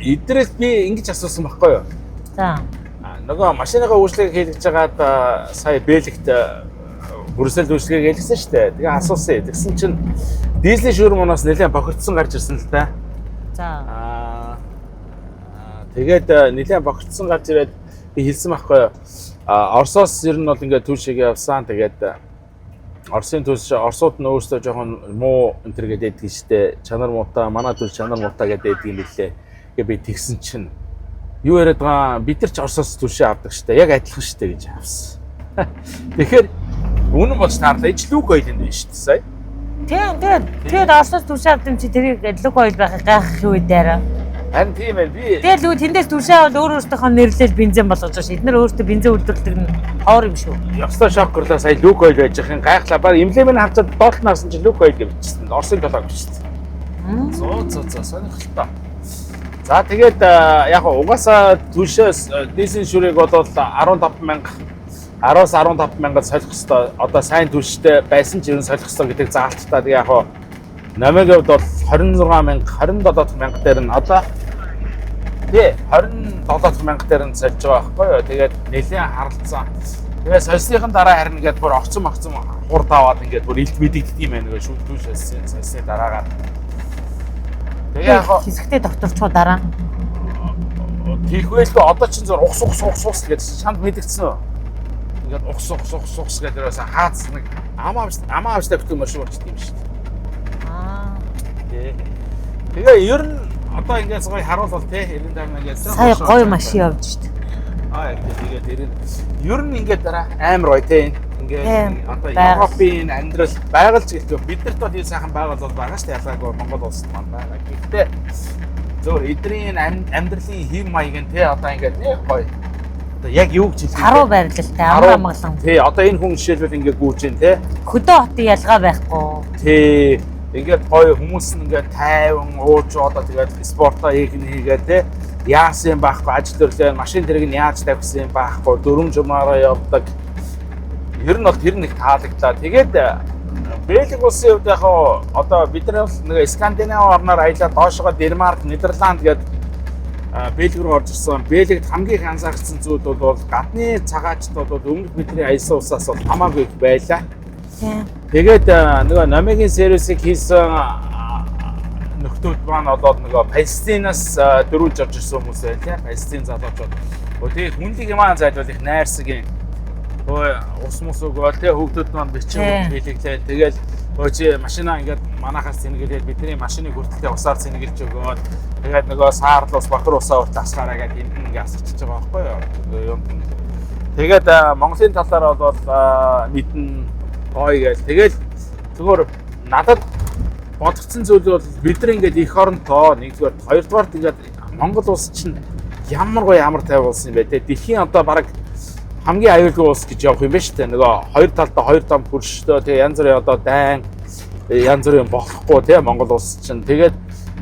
Speaker 1: эдрээс би ингэж асуусан байхгүй юу?
Speaker 2: За.
Speaker 1: Нөгөө машиныхаа үйлчлэгийг хийлгэж байгаад сая Бэлэгт Брюссел үйлчлэгээ гэлсэн шүү дээ. Тэгээ асуусан. Тэгсэн чинь дизелийн шүүрмөнөөс нэлээд бохирдсон гарч ирсэн л та.
Speaker 2: За.
Speaker 1: Тэгээд нэлээд бохирдсон гарч ирээд би хэлсэн байхгүй. Оросоос ер нь бол ингээд түүшээгээ явсан. Тэгээд Оросын төлс Оросууд нь өөрсдөө жоохон муу энэ төр гэдэг нь штэ. Чанар муутай, манай төлс чанар муутай гэдэг юм лээ. Тэгээ би тэгсэн чинь юу яриад байгаа бид нар ч Оросоос төлшөө авдаг штэ. Яг адилхан штэ гэж авсан. Тэгэхээр үнэн болж таарлаа. Ижлүүг ойлын дээ штэ сая.
Speaker 2: Тэгээд Оросоос төлшөө авдаг чи тэрийг лүг ойл байхыг гайхах үед дараа.
Speaker 1: Харин тийм ээ би
Speaker 2: тэгээд лүг тэндээс төлшөө аваад өөрөөсөө нэрлэл бензин болгож байгаа ш. Эдгээр өөртөө бензин үйлдвэрлэдэг нь хоор юм шүү.
Speaker 1: Ёстой шокорлаа сая лүг ойл байж байгаа юм гайхлаа. Баг эмблемийг харцаад доолт нарсан чи лүг ойл гэвчихсэн. Оросын толгой гэвчихсэн. Зөө сонирхолтой. За тэгээд яг угаасаа төлшөөс дизель шүрийг бол 15,000 10-аас 15,000-д солих хэвээр одоо сайн төлштэй байсан ч ер нь солих хэвээр гэдэг заалттай. Тэгээ яг номигийн хувьд бол 26,000 27,000 дээр нь одоо тий 27,000 дээр нь сольж байгаа байхгүй юу. Тэгээд нэлээд харалцсан. Тэгээ сольсныхын дараа харин ингээд бүр огцом хурд аваад ингээд бүр илт мэдэгдэх юм байна нөгөө шүлтүүл сольсны дараагаар. Тэгээ яг
Speaker 2: хэсэгтээ докторчоо дараа.
Speaker 1: Тийхвэлгүй одоо чинь зур ухс гэдэг чанд мэдэгдсэн үү? Ингээд ухс гэдэг дээрээс хаац нэг амаавчтай бүтэн машин болчихд юм шүү дээ. Тэгээ ер нь одоо ингээд гоё харуулвал те 98 ингээд
Speaker 2: сая гоё машин явж шүү дээ.
Speaker 1: Тэгээд ер нь ингээд дараа амар гоё те ингээд одоо Европын амьдрал байгальч гэдэг биднэрт бол энэ сайхан байгал бол байгаа шүү дээ. Ялгаагүй Монгол улсад маань байгаа. Гэхдээ зөөр эдрийн амьдралын хэм маяг нь те одоо ингээд нэг гоё. Одоо яг юу гэж хэлэх вэ?
Speaker 2: Харуу байрлалтай амар амгалан.
Speaker 1: Тий, одоо энэ хүн жишээлбэл ингээд гүйж जैन те.
Speaker 2: Хөдөө хотын ялгаа байхгүй.
Speaker 1: Тий. Ингээд гоё хүмүүс нь ингээд тайван ууж одоо тэгээд спортоо хийгээд те. Яасан байхгүй ажил төрлөө машин тэрэг нь яаж тавьсан байхгүй дөрөв жумаараа явдаг. Ер нь бол тэр нэг таалагдлаа. Тэгээд Бэлэг улсын хувьд яг одоо бид нар нэг Скандинав орноор аялаад доошоо Денмарк, Нидерланд гэдэг Бэлэг рүү орж ирсэн. Бэлэгт хамгийн их анзаарсан зүйл бол гадны цагаачтууд бол өмнөх бидний аялсан улсаас бол хамаагүй их байлаа. Тэгээд нөгөө номигийн сервисийг хийсэн нөхдүүд маань одоо нөгөө Палестинаас дөрүүлж орж ирсэн хүмүүс байлаа. Палестин залуучууд. Тэгээд хүнлэг юм зайлвал их найрсаг юм. Ус мус өгөөл те хөвгдөд маань бичиг хийлгэлээ. Тэгэл чи машина ингээд манахаас сэнгэлээд бидний машиныг хүртэлтэй усаар сэнгэлж өгөөд тэгээд нөгөө саарлал ус бахар усаа урт асгаараа гэдэг энэ ингээд асарчиж байгаа байхгүй юу. Тэгээд Монголын талаар бол мэдэн гоё гээл. Тэгэл зүгээр надад бодгдсон зүйл бол бид нар ингээд эх оронтоо нэгдүгээр хоёрдугаар ингээд Монгол улс чинь ямар гоё ямар тайван болсон юм бэ те. Дэлхийн одоо бараг хамгийн аюулгүй улс гэж явах юм байна шүү дээ. Нөгөө хоёр талдаа хоёр дам хөрштэй тэгээ янз бүрийн одоо дайн янз бүрийн болохгүй тий Монгол улс чинь. Тэгээд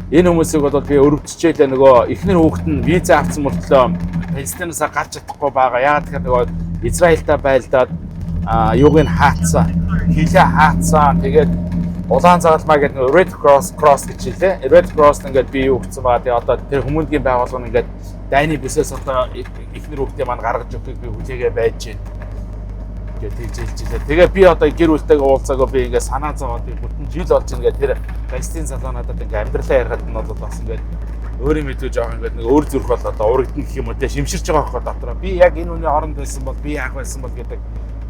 Speaker 1: энэ хүмүүсийг бол би өрөвдөжээлээ нөгөө эхнэр хүүхэд нь виза авсан мөртлөө Палестинаас гарч чадахгүй байгаа. Яагаад гэхээр нөгөө Израильтай байлдаад юуг нь хаацсан, хилээ хаацсан. Тэгээд улаан загалмаа гэдэг нөгөө Red Cross гэж хэлээ. Red Cross ингээд би юу гэсэн баа тий одоо тэр хүмүүнгийн байгууллага ингээд дайны бисээс одоо эхнэр хүүхдээ маань гаргаж өгөхийг би хүлээгээ байж байна. Ингээд хэлжээ. Тэгээ би одоо гэр бүлтэйгээ уулзаагаа би ингээд санаа зовоод би бүтэн жил болж ингээд тэр Палестин залуу надад ингээд амьдралаа ярихад нь бол бас ингээд өөрийн мэдүү жоох ингээд нэг өөр зүрх бол одоо урагдана гэх юм уу те шимширч байгаа байхгүй дотроо. Би яг энэ хүний оронд байсан бол би яах байсан бол гэдэг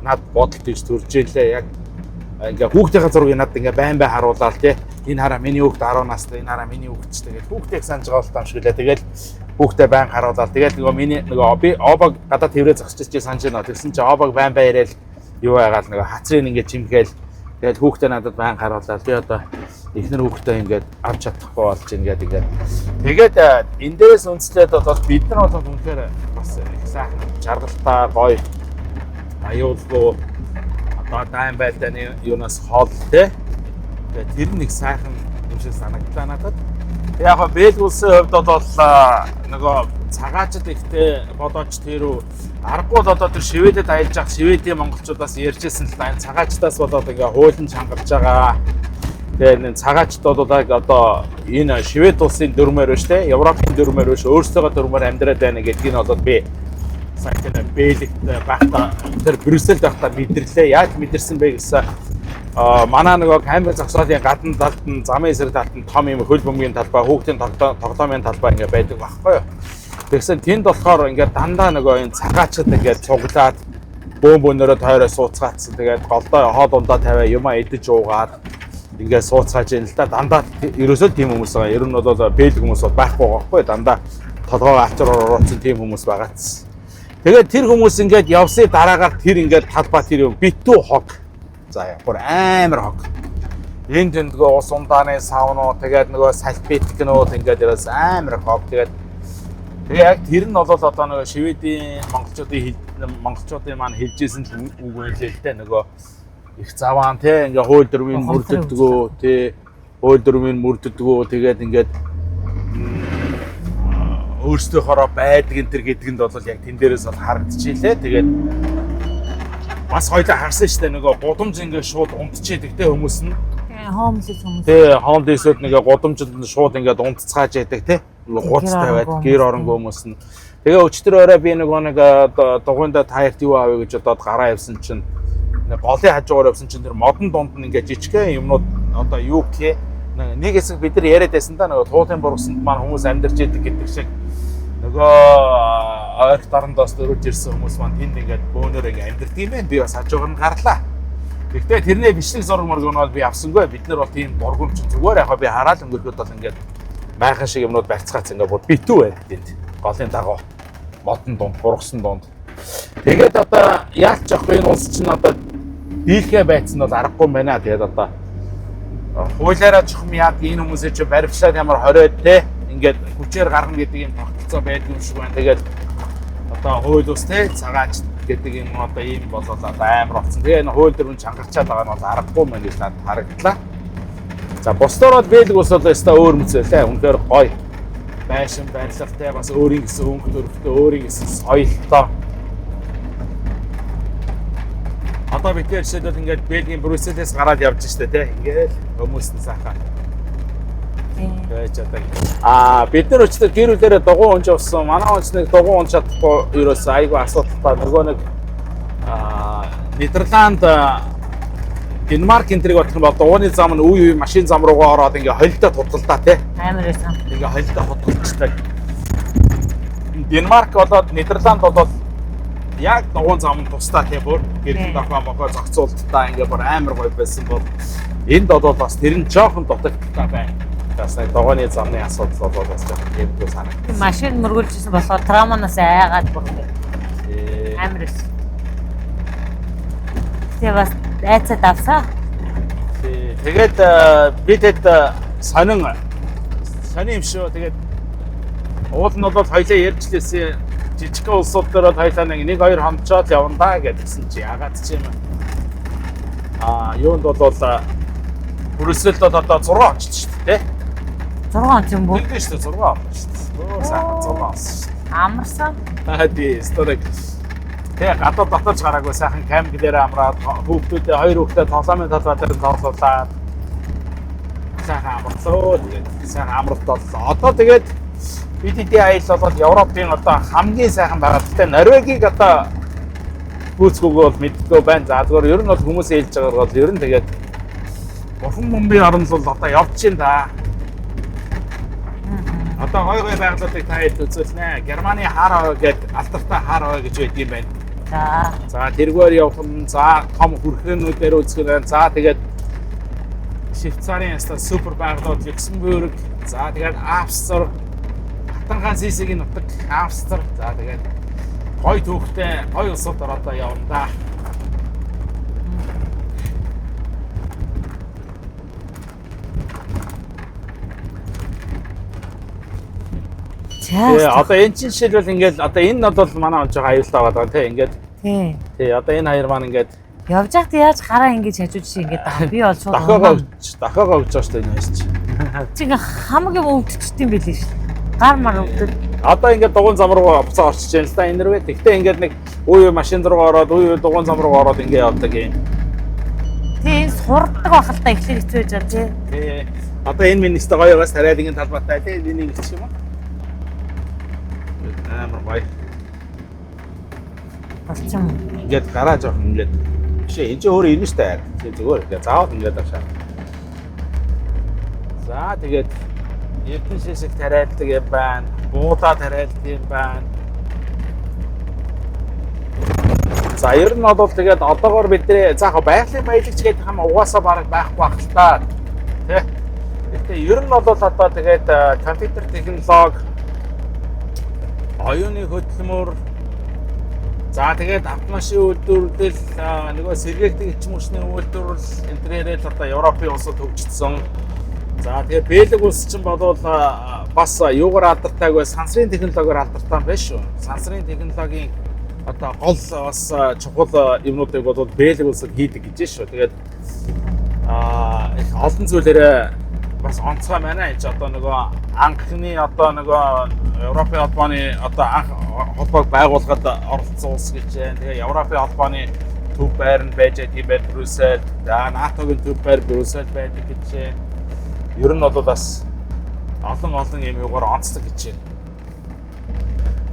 Speaker 1: над бодолт гэж төрж ийлээ. Яг ингээ хүүхдийн зургийг надад ингээ байн харуулаад те энэ хараа миний хүүхд 10 настай энэ хараа миний хүүхд ч тэгээд хүүхдийг санаж байгаа бол таамшгүй. Тэгэл хүүхдээ байн харуулаад тэгээд нөгөө миний нөгөө би обог гадаа тэрврээ зогсчихж санаж байна. Тэгсэн чинь обог байн яриад юу байгаал нөгөө хацрын ингээ чимгээл тэгээд хүүхдээ надад байн харуулаад би одоо эхнэр хүүхдээ ингээ авч чадахгүй болж ингээд тэгээд энэ дээрээс үндэслээд бол бид нар бол үнэхээр бас их сайхан жаргалтай гоё аюулгүй одоо дайн байлдааны юунаас хоол те. Тэгээд тэр нэг сайхан юм шиг санагдлаа надад. Яг гоо Бэлэг улсын хувьд бол нөгөө цагаачд ихтэй бодооч тэрүү аргагүй одоо тэр Шведэд аялж явах Шведийн монголчуудаас ярьжсэн л энэ цагаачдаас болоод ингээ хуулийн чангарч байгаа. Тэгээд энэ цагаачд бол одоо энэ Швед улсын дөрмөр биш те Европын дөрмөр биш өөрсдөө дөрмөр амьдраад байна гэдгийг нь бол би сайтын бэлэгт байхдаа тэр Брюсселд байхдаа мэдэрлээ. Яаж мэдэрсэн бэ гэсэн манай нөгөө камер зогсоолын гадна талд нь замын эсрэг талд нь том юм хөл бөмбөгийн талбай, хүүхдийн тоглоомын талбай ингээ байдаг байхгүй юу. Тэгсэн тэнд болохоор ингээ дандаа нөгөө энэ цагаачд ингээ цуглаад бөөнөрөө тойроо сууцгаацсан. Тэгээд голдоо хоол ундаа тавиа юмаа идэж уугаад ингээ сууцгааж ин л да дандаа ерөөсөө тийм хүмүүс байгаа. Ер нь бол бэлэг хүмүүс байхгүй байхгүй дандаа толгоо ачраар оруулсан тийм хүмүүс байгааз. Тэгээд тэр хүмүүс ингээд явсны дараагаар тэр ингээд талбай тэр юм битүү хог. За яа бүр амар хог. Энд нөгөө ус ундааны савнуу тэгээд нөгөө салфеткнууд ингээд ерөөс амар хог. Тэгээд яг тэр нь бол одоо нөгөө Шведийн монголчуудын маань хэлжсэн үг байлээ л дээ нөгөө их заваан те ингээ хууль дүрмийн мөрддгөө те хууль дүрмийн мөрддгөө тэгээд ингээд өөрсдийнхоороо байдаг энэ төр гэдгэнд бол яг тэн дээрээс бол харагдчихлээ. Тэгээд бас хоёлаа харсан шүү дээ нөгөө гудамж ингээ шууд унтчихэдэг те хүмүүс нь.
Speaker 2: Хоомлес хүмүүс.
Speaker 1: Тэ хоомлесүүд ингээ гудамжинд шууд ингээ унтцгааж яадаг те. Гуц тавиад гэр оронгүй хүмүүс нь. Тэгээ өчтөр орой би нэг дугуйнда таярт юу аавэ гэж бодоод гараа явсан чинь голын хажуугаар явсан чинь тэр модон дунд нь ингээ жижигхэн юмнууд одоо юу гэх нэг хэсэг бид нар яриад байсан да нөгөө туулын бургасанд маань хүмүүс амьдарч идэг гэдэг шиг нөгөө ойр дарандаас дөрөж ирсэн хүмүүс маань тэнд ингээд бөөнөр ингээ амьдардаг юм байна. Би бас хажуугаар нь гарлаа. Гэхдээ тэрний бичлэг зураг мөргөн бол би авсангүй. Бид нар бол тийм бургамч зүгээр яг би хараад өнгөрөхөд бол ингээд майхан шиг юмнууд барьцгаац ингээ бүр битүү байд тэнд. Голын дагуу модон дунд бургасан дунд. Тэгээд одоо яалч яахгүй энэ улс чинь одоо дийлхэ байцсан бол аргагүй юм байна. Тэгээд одоо хуулиараа чухам яад энэ хүмүүсээ чи баримтлаад ямар хориод те ингээд хүчээр гаргана гэдэг юм тогтолцоо байдаг юм шиг байна. Тэгээд одоо хууль ус те цагаач гэдэг юм одоо ийм болоод амар болсон. Тэгээ энэ хууль дүрмэн чангарчаад байгаа нь бол аргагүй юм гэж надад харагдлаа. За бусдаар бол бэлэг ус бол өстой өөр мэтлээ. Үнээр гоё байшин барилгатай бас өөрийн гэсэн өнгө төрхтэй өөрийн гэсэн соёлтой. Одоо бид тэр жишээлбэл ингээд Бельгийн Брюсселээс гараад явж штэ тий. Ингээд хүмүүс нь сайхан. Тэгэж одоо бид нар өчтөр гэр бүлээрээ дугуй унж авсан. Манай онц нэг дугуй унж чадахгүй ерөөсөө айгүй асуудалтай. Нөгөө нэг Нидерланд Денмарк энтриг болох юм бол дууны зам нь үе машин зам руугаа ороод ингээ холилдоо туталдаа тий.
Speaker 2: Амар байсан.
Speaker 1: Ингээ холилдоо хутгалцдаг. Денмарк болоод Нидерланд болоод яг дугуйн зам нь тусдаа тий бүр гэрэл дохоо зохицуултаа ингээ бүр амар гоё байсан бол энд бол бас тэр нь жоохон дутагдaltaа байна. Бас дугуйны замны асуудал бол бас тийм санагдав.
Speaker 2: Машин мөргүүлжсэн болохоор травманаас айгаад бүр амар байсан. Тэгээ бас айцад авсаа.
Speaker 1: Тэгээд бидэд сонин юм шүү. Тэгээд уул нь бол хоёлаа ярьж лээсэн жижиг улсууд дээр бол хоёлаа нэг 2 хонцоод явна да гэдгсэн чи ягаад ч юм. Юунд бол Брюсселд одоо 6 онцлж шүү дээ.
Speaker 2: 6 онц юм бүү?
Speaker 1: Тийм шүү 6 онц шүү. Оо сайхан 6 онц.
Speaker 2: Амарсан.
Speaker 1: Тийм сторик. Тэгээ гадаад дотоож гараагүй сайхан камер дээр амраад хүүхдүүдээ 2 хүүхдээ тоглоомын талбай дээр тоглуулаад сайхан амарлаа. Тэгээд сайхан амралт боллоо. Одоо тэгээд BDD аял бол Европын одоо хамгийн сайхан байгаа. Гэхдээ Норвегийг одоо гүйцэтгэгөө бол мэддэггүй байна. За зүгээр ер нь бол хүмүүс хэлж байгаагаар бол ер нь тэгээд бурхан бомбын орн бол одоо явж чинь да. Одоо гой байгалуудыг та хэд үзүүлнэ. Германы хар гэдэг алтартай хар гэж байдаг юм байна. За тэргээр явах нь за том хүрхрээнүүдээр үзэх нь за тэгээд Швейцарын яста супер байгалууд Люксембург за тэгээд Австри Хатанхан Сисигийн нутаг Австри за тэгээд гой түүхтэй гой улсуудаар одоо явна да. Одоо энэ чинь жишээлбэл ингээд одоо энэ нь бол манай онж байгаа аюултай байгаа тийм ингээд. Тий. Одоо энэ хоёр маань ингээд
Speaker 2: явж байхад яаж гараа ингэж хажууд шиг ингээд би бол шууд
Speaker 1: дахиагаа өгч байгаа шүү дээ энэ юм чинь.
Speaker 2: Чи хамгийн өвдчихт юм билээ шүү. Гар мар өвдөд.
Speaker 1: Одоо ингээд дугуйн зам руу буцаа орчиж байна л да энэ рүү. Тэгтээ ингээд нэг үе машин руу ороод үе дугуйн зам руу ороод ингээд явдаг юм.
Speaker 2: Тий, сурдаг байх л та эхлээд хэцүү байж байгаа тий.
Speaker 1: Тий. Одоо энэ минь нэстэ гоё байгаас тариад ингээд талбайтай тий энэ ингэчих юм аа. Амар гоё.
Speaker 2: Орчин.
Speaker 1: Ингээд гараа жоох ингээд бишээ энэ ч өөр ирнэ штэ. Тэг зүгээр ингээд заавал ингээд авшаа. За тэгээд эрдэн шишиг тариалдаг юм байна. Буудаа тариалдаг юм байна. За ер нь бол тэгээд одоогоор бидний заах байгалийн баялагч гэдэг юм угаасаа бараг байхгүй байх л та. Тэ. Гэтэ ер нь бол одоо тэгээд компьютер технологи, оюуны хөдөлмөр, за тэгээд автомашин үйлдвэрлэл, нөгөө сэргээгдэх эчим хүчний үйлдвэрлэл энтрээрэл одоо Европын улсад хөгжсөн. За тэгээд Бэлэг улс чинь бол бас юугаар алдартай сансрын технологиор алдартай юм байна шүү. Сансрын технологийн одоо гол бас чухал юмнуудыг бол Бэлэг улсад хийдэг гэж шүү. Тэгээд их олон зүйлээрээ бас онцгой байна. Энд одоо нөгөө анхны одоо нөгөө Европын холбооны одоо анх холбоог байгуулахад оролцсон улс гэж байна. Тэгээ Европын холбооны төв байр нь байж тийм байр Брюссел, НАТО-гийн төв байр Брюссел байдаг гэж байна. Ер нь бол бас олон юм юугаар онцлог гэж байна.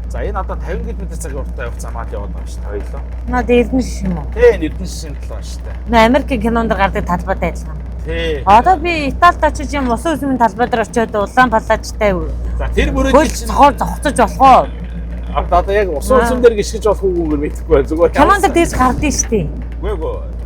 Speaker 1: За энэ одоо 50 км цагийн уртаа явах замаад яваад байгаа шүү дээ хоёлоо.
Speaker 2: Наад эрдэнэ шиш юм уу?
Speaker 1: Тийм эрдэнэ шишийн талаа шүү дээ.
Speaker 2: Нөө Америкийн кинонд гардаг талбайтай адилхан.
Speaker 1: Тий.
Speaker 2: Одоо би Италид очиж юм усан үзмийн талбай дээр очиод Улаанбаатартай.
Speaker 1: За тэр мөрөд
Speaker 2: цохоор зогцож болох уу?
Speaker 1: Одоо яг усан үзм дээр гიშгэж болох уугүйгээр мэдэхгүй байна. Зүгээр
Speaker 2: Кинонд дээрс гардыг шүү дээ.
Speaker 1: Үгүй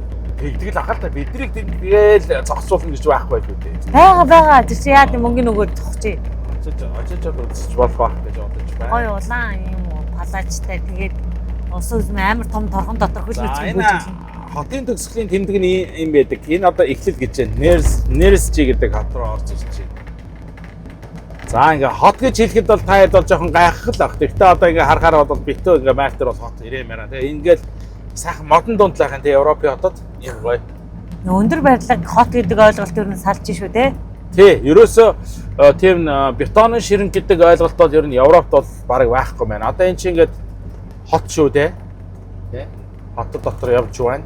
Speaker 1: тэгдэл ахал та биднийг тэгэл зогсуулна гэж байхгүй байх үү дээ.
Speaker 2: Бага тэр чи яа тийм мөнгөний өгөөд зогсчих.
Speaker 1: Очиж үзчих болох байх гэж бодож байна.
Speaker 2: Гой улаан юм уу палаачтай тэгээд усан үзм амар том торхон дотор хөл гэж
Speaker 1: хэлж хотын төгсгөлийн тэмдэг нь юм байдаг. Энэ одоо эхлэл гэж байна. Нерсчи гэдэг хот руу орж ирж байна. За ингээ хот гэж хэлэхэд бол та хэд бол жоохон гайхах л баг. Гэхдээ одоо ингээ харахаар бол битүү ингээ мартер бол хот ирээмээр. Тэгээ ингээл сайхан модон дундлахын тэ Европын хотод юм гоё.
Speaker 2: Өндөр байрлал хот гэдэг ойлголт юу н салж шүү дээ.
Speaker 1: Тий, ерөөсөө тийм бетонын ширэн гэдэг ойлголт бол ер нь Европт бол бараг байхгүй байна. Одоо энэ чинь ингээд хот шүү дээ. Тий. Хот дотор явж байна.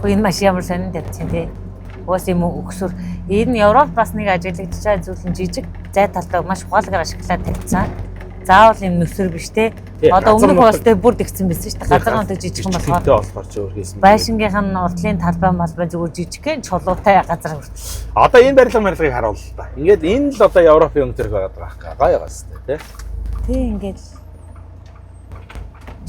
Speaker 2: Энэ маш ямар сонин тавьчихсан тий. Уус юм өксөр. Энэ Европ бас нэг ажиглагдж байгаа зүйл нь жижиг зай талтай маш ухаалгаар ашиглаад тавьсан. Заавал юм нүсэр биш те. Одоо өмнөх уустай бүр дэгцсэн байсан шүү дээ. Газар нутаг жижигхан болохоор
Speaker 1: ч өөр хийсэн.
Speaker 2: Байшингийнх нь урдлын талбай малбай зүгээр жижигхэн чулуутай газар хүртэл.
Speaker 1: Одоо энэ барилгыг харуул л та. Ингээд энэ л одоо Европын өнгөтөрх байгаад байгаа гоё байгаа шүү дээ те.
Speaker 2: Тий ингээд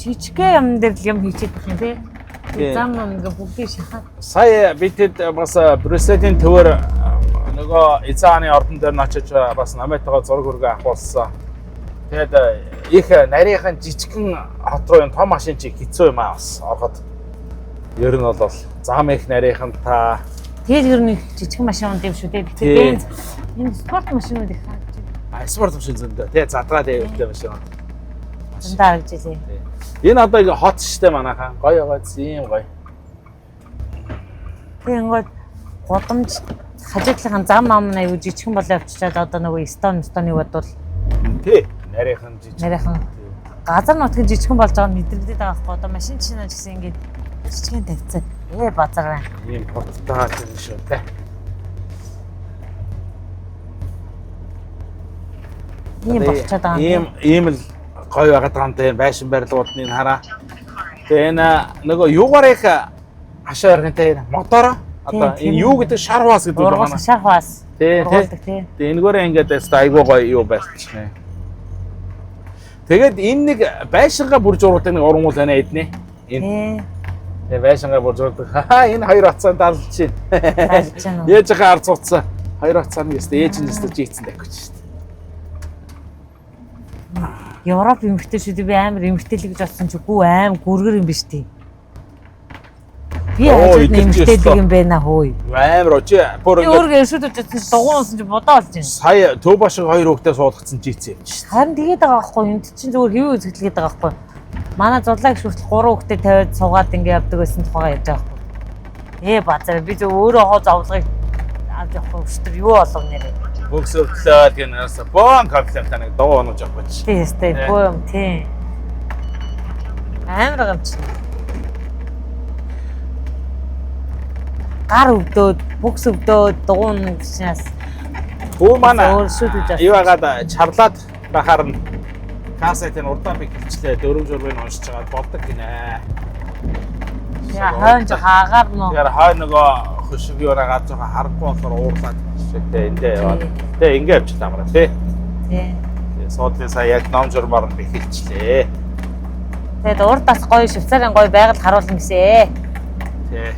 Speaker 2: жижигхэн юм дээр юм хийчихэд байх юм те. Зам ингээ бүгдийг шахаад.
Speaker 1: Сая битэд бас Брюсселийн төвөр нөгөө Изааны ордон дээр нь очиж бас намайтайгаа зураг хүргээ авахулсан. Тэгээд их нарийнхан жижигхэн хот руу том машин чи хэцүү юм аа бас ороход. Ер нь бол зам их нарийнхан та.
Speaker 2: Тэгээд ер нь жижигхэн машин унд юм шүү дээ. Тэгээд энэ спорт машинууд их харж байна.
Speaker 1: Спорт машин зөндөө тий задгаа дээвтэй машин.
Speaker 2: Зөндөө харж илээ.
Speaker 1: Энэ одоо ингээ хот штэ манайхаа. Гоё гоц юм гоё.
Speaker 2: Тэг ингээд гудамж хажуудлынхан зам амна аюу жижигхэн болоо явчихад одоо нөгөө Эстоны бодвол
Speaker 1: тий нарийнхан жижиг.
Speaker 2: Нарийнхан газар нутгийн жижигхэн болж байгаа нь мэдрэгдээд байгаа байхгүй одоо машин чинь гэсэн ингээд жижигхэн тавьцаа. Базар.
Speaker 1: Ийм хоттой юм шүү дээ.
Speaker 2: Ийм болчиход байгаа.
Speaker 1: Ийм л гоё байгаад байгаа юм те байшин барилгуудыг хараа. Тэгээ энэ нөгөө юугаар их хашаа яргантай мотор одоо энэ юу гэдэг шархвас гэдэг үг байна.
Speaker 2: Шархвас.
Speaker 1: Тий. Тэгээ энэгээрээ ингээд айгуу гоё юу байцчихнэ. Тэгээд энэ нэг байшингаа бүржуулдаг нэг уран үйл байна эднэ. Энэ. Тэгээ байшингаа бүржуулдаг. Энэ хоёр хацаа далж чинь. Ээж хаа ард цуцсан. Хоёр хацаа нь өстө ээж нь өстө жийцэн давхиж шүү дээ.
Speaker 2: Европ эмэгтэйчүүд би амар эмэгтэйлэг гэж бодсон ч үгүй аим гүргэр юм биш тий. Би ажид эмэгтэйлэг юм байна хөөе.
Speaker 1: Амар очи бүр
Speaker 2: ингээд өөрөө өршөд үзсэн дугуунсан чи бодоо олж байна.
Speaker 1: Сая төв башиг хоёр хүүхдээ суулгацсан жийцэн юм шүү.
Speaker 2: Харин тэгээд байгаа байхгүй энд чинь зүгээр хэвээ үзэгдлгээд байгаа байхгүй. Манай зурлагч хүртэл 3 хүүхдээ тавиад суугаад ингээд явдаг байсан тухайга ярьж байгаа байхгүй. Базар би зөв өөрөө хоо зовлогыг авч явах өстөр юу болов нэрээ.
Speaker 1: Бөксөвтлөө гэнээс бон комплект нэг дуу онож авах гэж.
Speaker 2: Тийм сте бом тийм. Амар гамч. Гар өвдөөд, бүкс өвдөөд дугуун гişнээс.
Speaker 1: Хөө манай юу хагаад чарлаад байхаар нь Касетын урдаан би хэлчлээ 4 журмын уншиж байгаа болдог гинэ.
Speaker 2: Яа хойно жоо хаагаар нөө.
Speaker 1: Тэгэхээр хой нөгөө хөшиг юураа гад жоохон харахгүй болохоор уурлаад шигтэй эндээ яваад. Тэгээ ингэ явчихлаа амраа тий.
Speaker 2: Тий.
Speaker 1: Суудлын сая яг ном журмаар нь би хэлчлээ.
Speaker 2: Тэгээд урд бас гоё Швейцарын гоё байгаль харуулна гэсэн.
Speaker 1: Тий.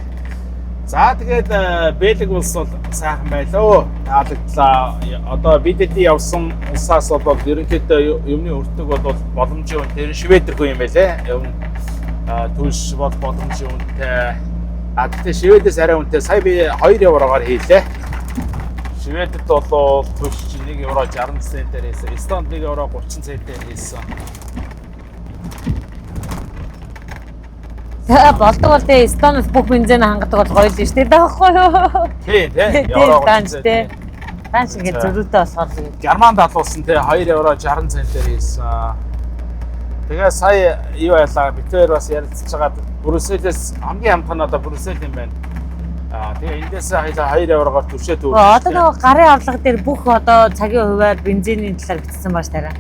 Speaker 1: За тэгээд Бэлэг улс бол сайхан байлоо. Таалагдлаа. Одоо бидэд явсан улсаас бол ерөнхийдөө юмны өртөг бол боломжийн үн тэр Швейцаргүй юм байлээ. Юм түлш бол боломжийн үнэтэй. Гэхдээ Швейцээс арай үнэтэй. Сая би 2 еврогоор хийлээ. Швейцэд бол түлш 1 евро 60 центээр хийсэн. Эстонд 1 евро 30 центээр хийсэн.
Speaker 2: Болдог бол тэгээ Эстониас бүх бензин хангадаг бол гоё л шүү дээ даахгүй юу?
Speaker 1: Тий, евро 30 цент.
Speaker 2: Таан шиг зөрүүтэй болохоор
Speaker 1: Германд алуулсан те 2 евро 60 центээр хийсэн. Тэгээ сая юу байлаа битээр бас ярилцж байгаа Брюсселээс хамгийн амтхан одоо Брюссел юм байна. Тэгээ эндээс хайлаа 2 еврогоор түвшээ төвлөж.
Speaker 2: Одоо нөгөө гарын авлага дээр бүх одоо цагийн хуваар бензиний талаар бичсэн бааш тарай.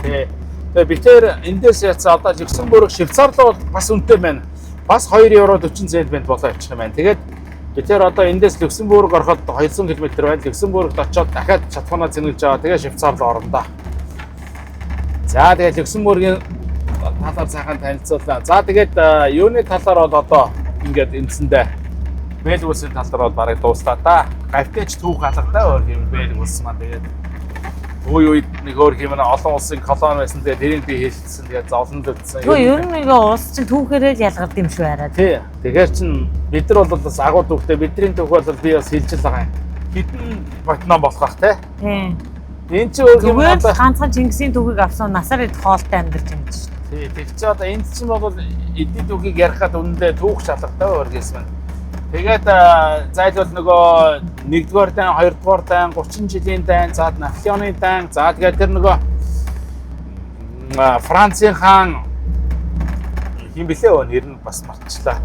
Speaker 1: Тэгээ битээр эндээс яцсан одоо Люксембург, Швейцар л бол бас үнэтэй байна. Бас 2 евро 40 цент банд болоо явчих юм байна. Тэгээд битээр одоо эндээс Люксембург ороход 200 км байна. Люксембургт очиод дахиад шатхуунаа зэнгэлж байгаа. Тэгээ Швейцар л орно да. За тэгээд Люксембургийн талаар сайхан танилцууллаа. За тэгээд юуны талаар бол одоо ингээд эндсэндээ Бэлэг улсын талаар бол барыг дууслаа да. Гавьтээч түүх алгадаа өөр юм Бэлэг улс маань тэгээд үе үед нэг өөр юм олон улсын колони байсан. Тэгээд тэрийг би хэлсэн. Тэгээд зовлон дэвсэн.
Speaker 2: Тэгвэл ер нь нэг улс чинь түүхээрээ ялгард юм шүү хараа.
Speaker 1: Тий. Тэгэхээр чин бид нар бол бас агуу түүхтэй бидний түүх бол би бас хэлж байгаа юм. Хитэн Батнам болох бах те.
Speaker 2: Тий.
Speaker 1: Энд чи өөр юм
Speaker 2: одоо ганцхан Чингисийн түүхийг авсан насаар идэх хоолтой амьдарч юм чинь.
Speaker 1: Тий. Тэг чи одоо энд чинь бол эдний түүхийг ярихад үнэндээ түүх шалгатай өөр гэсэн. Тэгээд зайлшгүй нөгөө 1-р дан, 2-р дан, 30 жилийн дан, за Наполеоны дан, за тэгээд тэр нөгөө Францын хаан хин блээ өө нэр нь бас мартчихлаа.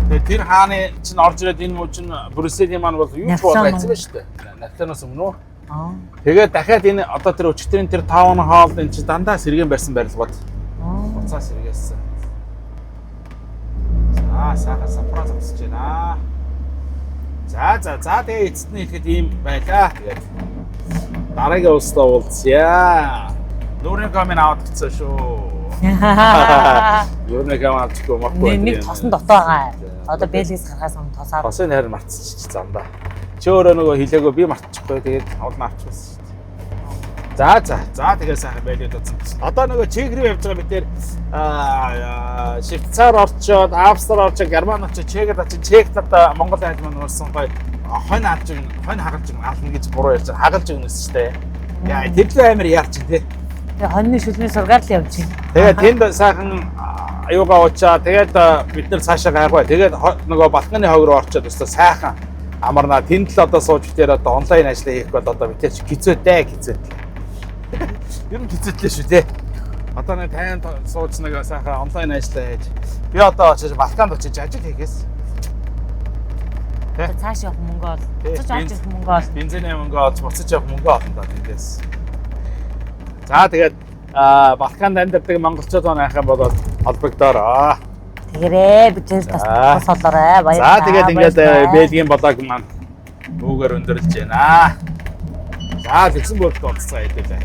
Speaker 1: Тэгээд тэр хааны чинь орж ирээд энэ муу чинь Брюсселийн маань бол юу болчихсон шүү дээ. Наполеоноос өмнө. Тэгээд дахиад энэ одоо тэр өчтөрийн тэр таун хоол энэ чинь дандаа сэргэн барьсан барилгууд. Уцаа сэргээсэн. Сайхан сапраа зогсож байна. За тэгээ эцэд нь ихэд ийм байлаа. Тэгээд дараагийн улстай уулзъя. Нүрийн комын аваад гисэн шүү. Нүрийн ком авчихгүй махгүй.
Speaker 2: Нэг тосон дотоо байгаа. Одоо Бэлгээс гарахаас өмнө тосаад.
Speaker 1: Тосын хайр мартчих замдаа. Чи өөрөө нөгөө хэлээгөө би мартчихгүй. Тэгээд олно авчихсан шүү дээ. За тэгээ сайхан байлээд үзсэн. Одоо нөгөө Чех рүү явж байгаа бид нэр Швейцар орчоод, Австри орчоод, Герман очоод, Чехэд очоод, Чехт одоо Монгол хайд маань урсан гоё хонь авч иг, хонь хагалж иг ална гэж буруу ярьж байгаа. Хагалж иг нэс штэ. Яа, тэрлүү амир яарч тий.
Speaker 2: Тэгээ хоньны шүлний сургаал л явж байна.
Speaker 1: Тэгээд тэнд сайхан аюугаа уучаа. Тэгээд бид нар цаашаа гайгүй. Тэгээд нөгөө Балканы хойг руу орчоод өстө сайхан амарна. Тэнд л одоо сууж битээр одоо онлайн ажиллаа хийх бол одоо битээр хизээтэй. Ер нь хизээтлээ шүү дээ. Одоо нэг тайван сууж нэг сайхан онлайн ажиллаа хийж. Би одоо очиж Балканд очиж ажил хийхээс.
Speaker 2: Тэ цааш явах мөнгө ол. Буцаж авч ирэх мөнгө ол.
Speaker 1: Бензиний мөнгө олж буцаж явах мөнгө олно даа тэндээс. За тэгээд Балканд амьдардаг монголчууд манайх юм бол холбогдороо.
Speaker 2: Тэгэрээ бид тэр бас олоорой. Баярлалаа.
Speaker 1: За тэгээд ингээд Бельгийн болоог маань бүгээр өндөрлж байна. За Люксембургт олцгаа хэдүүлээ.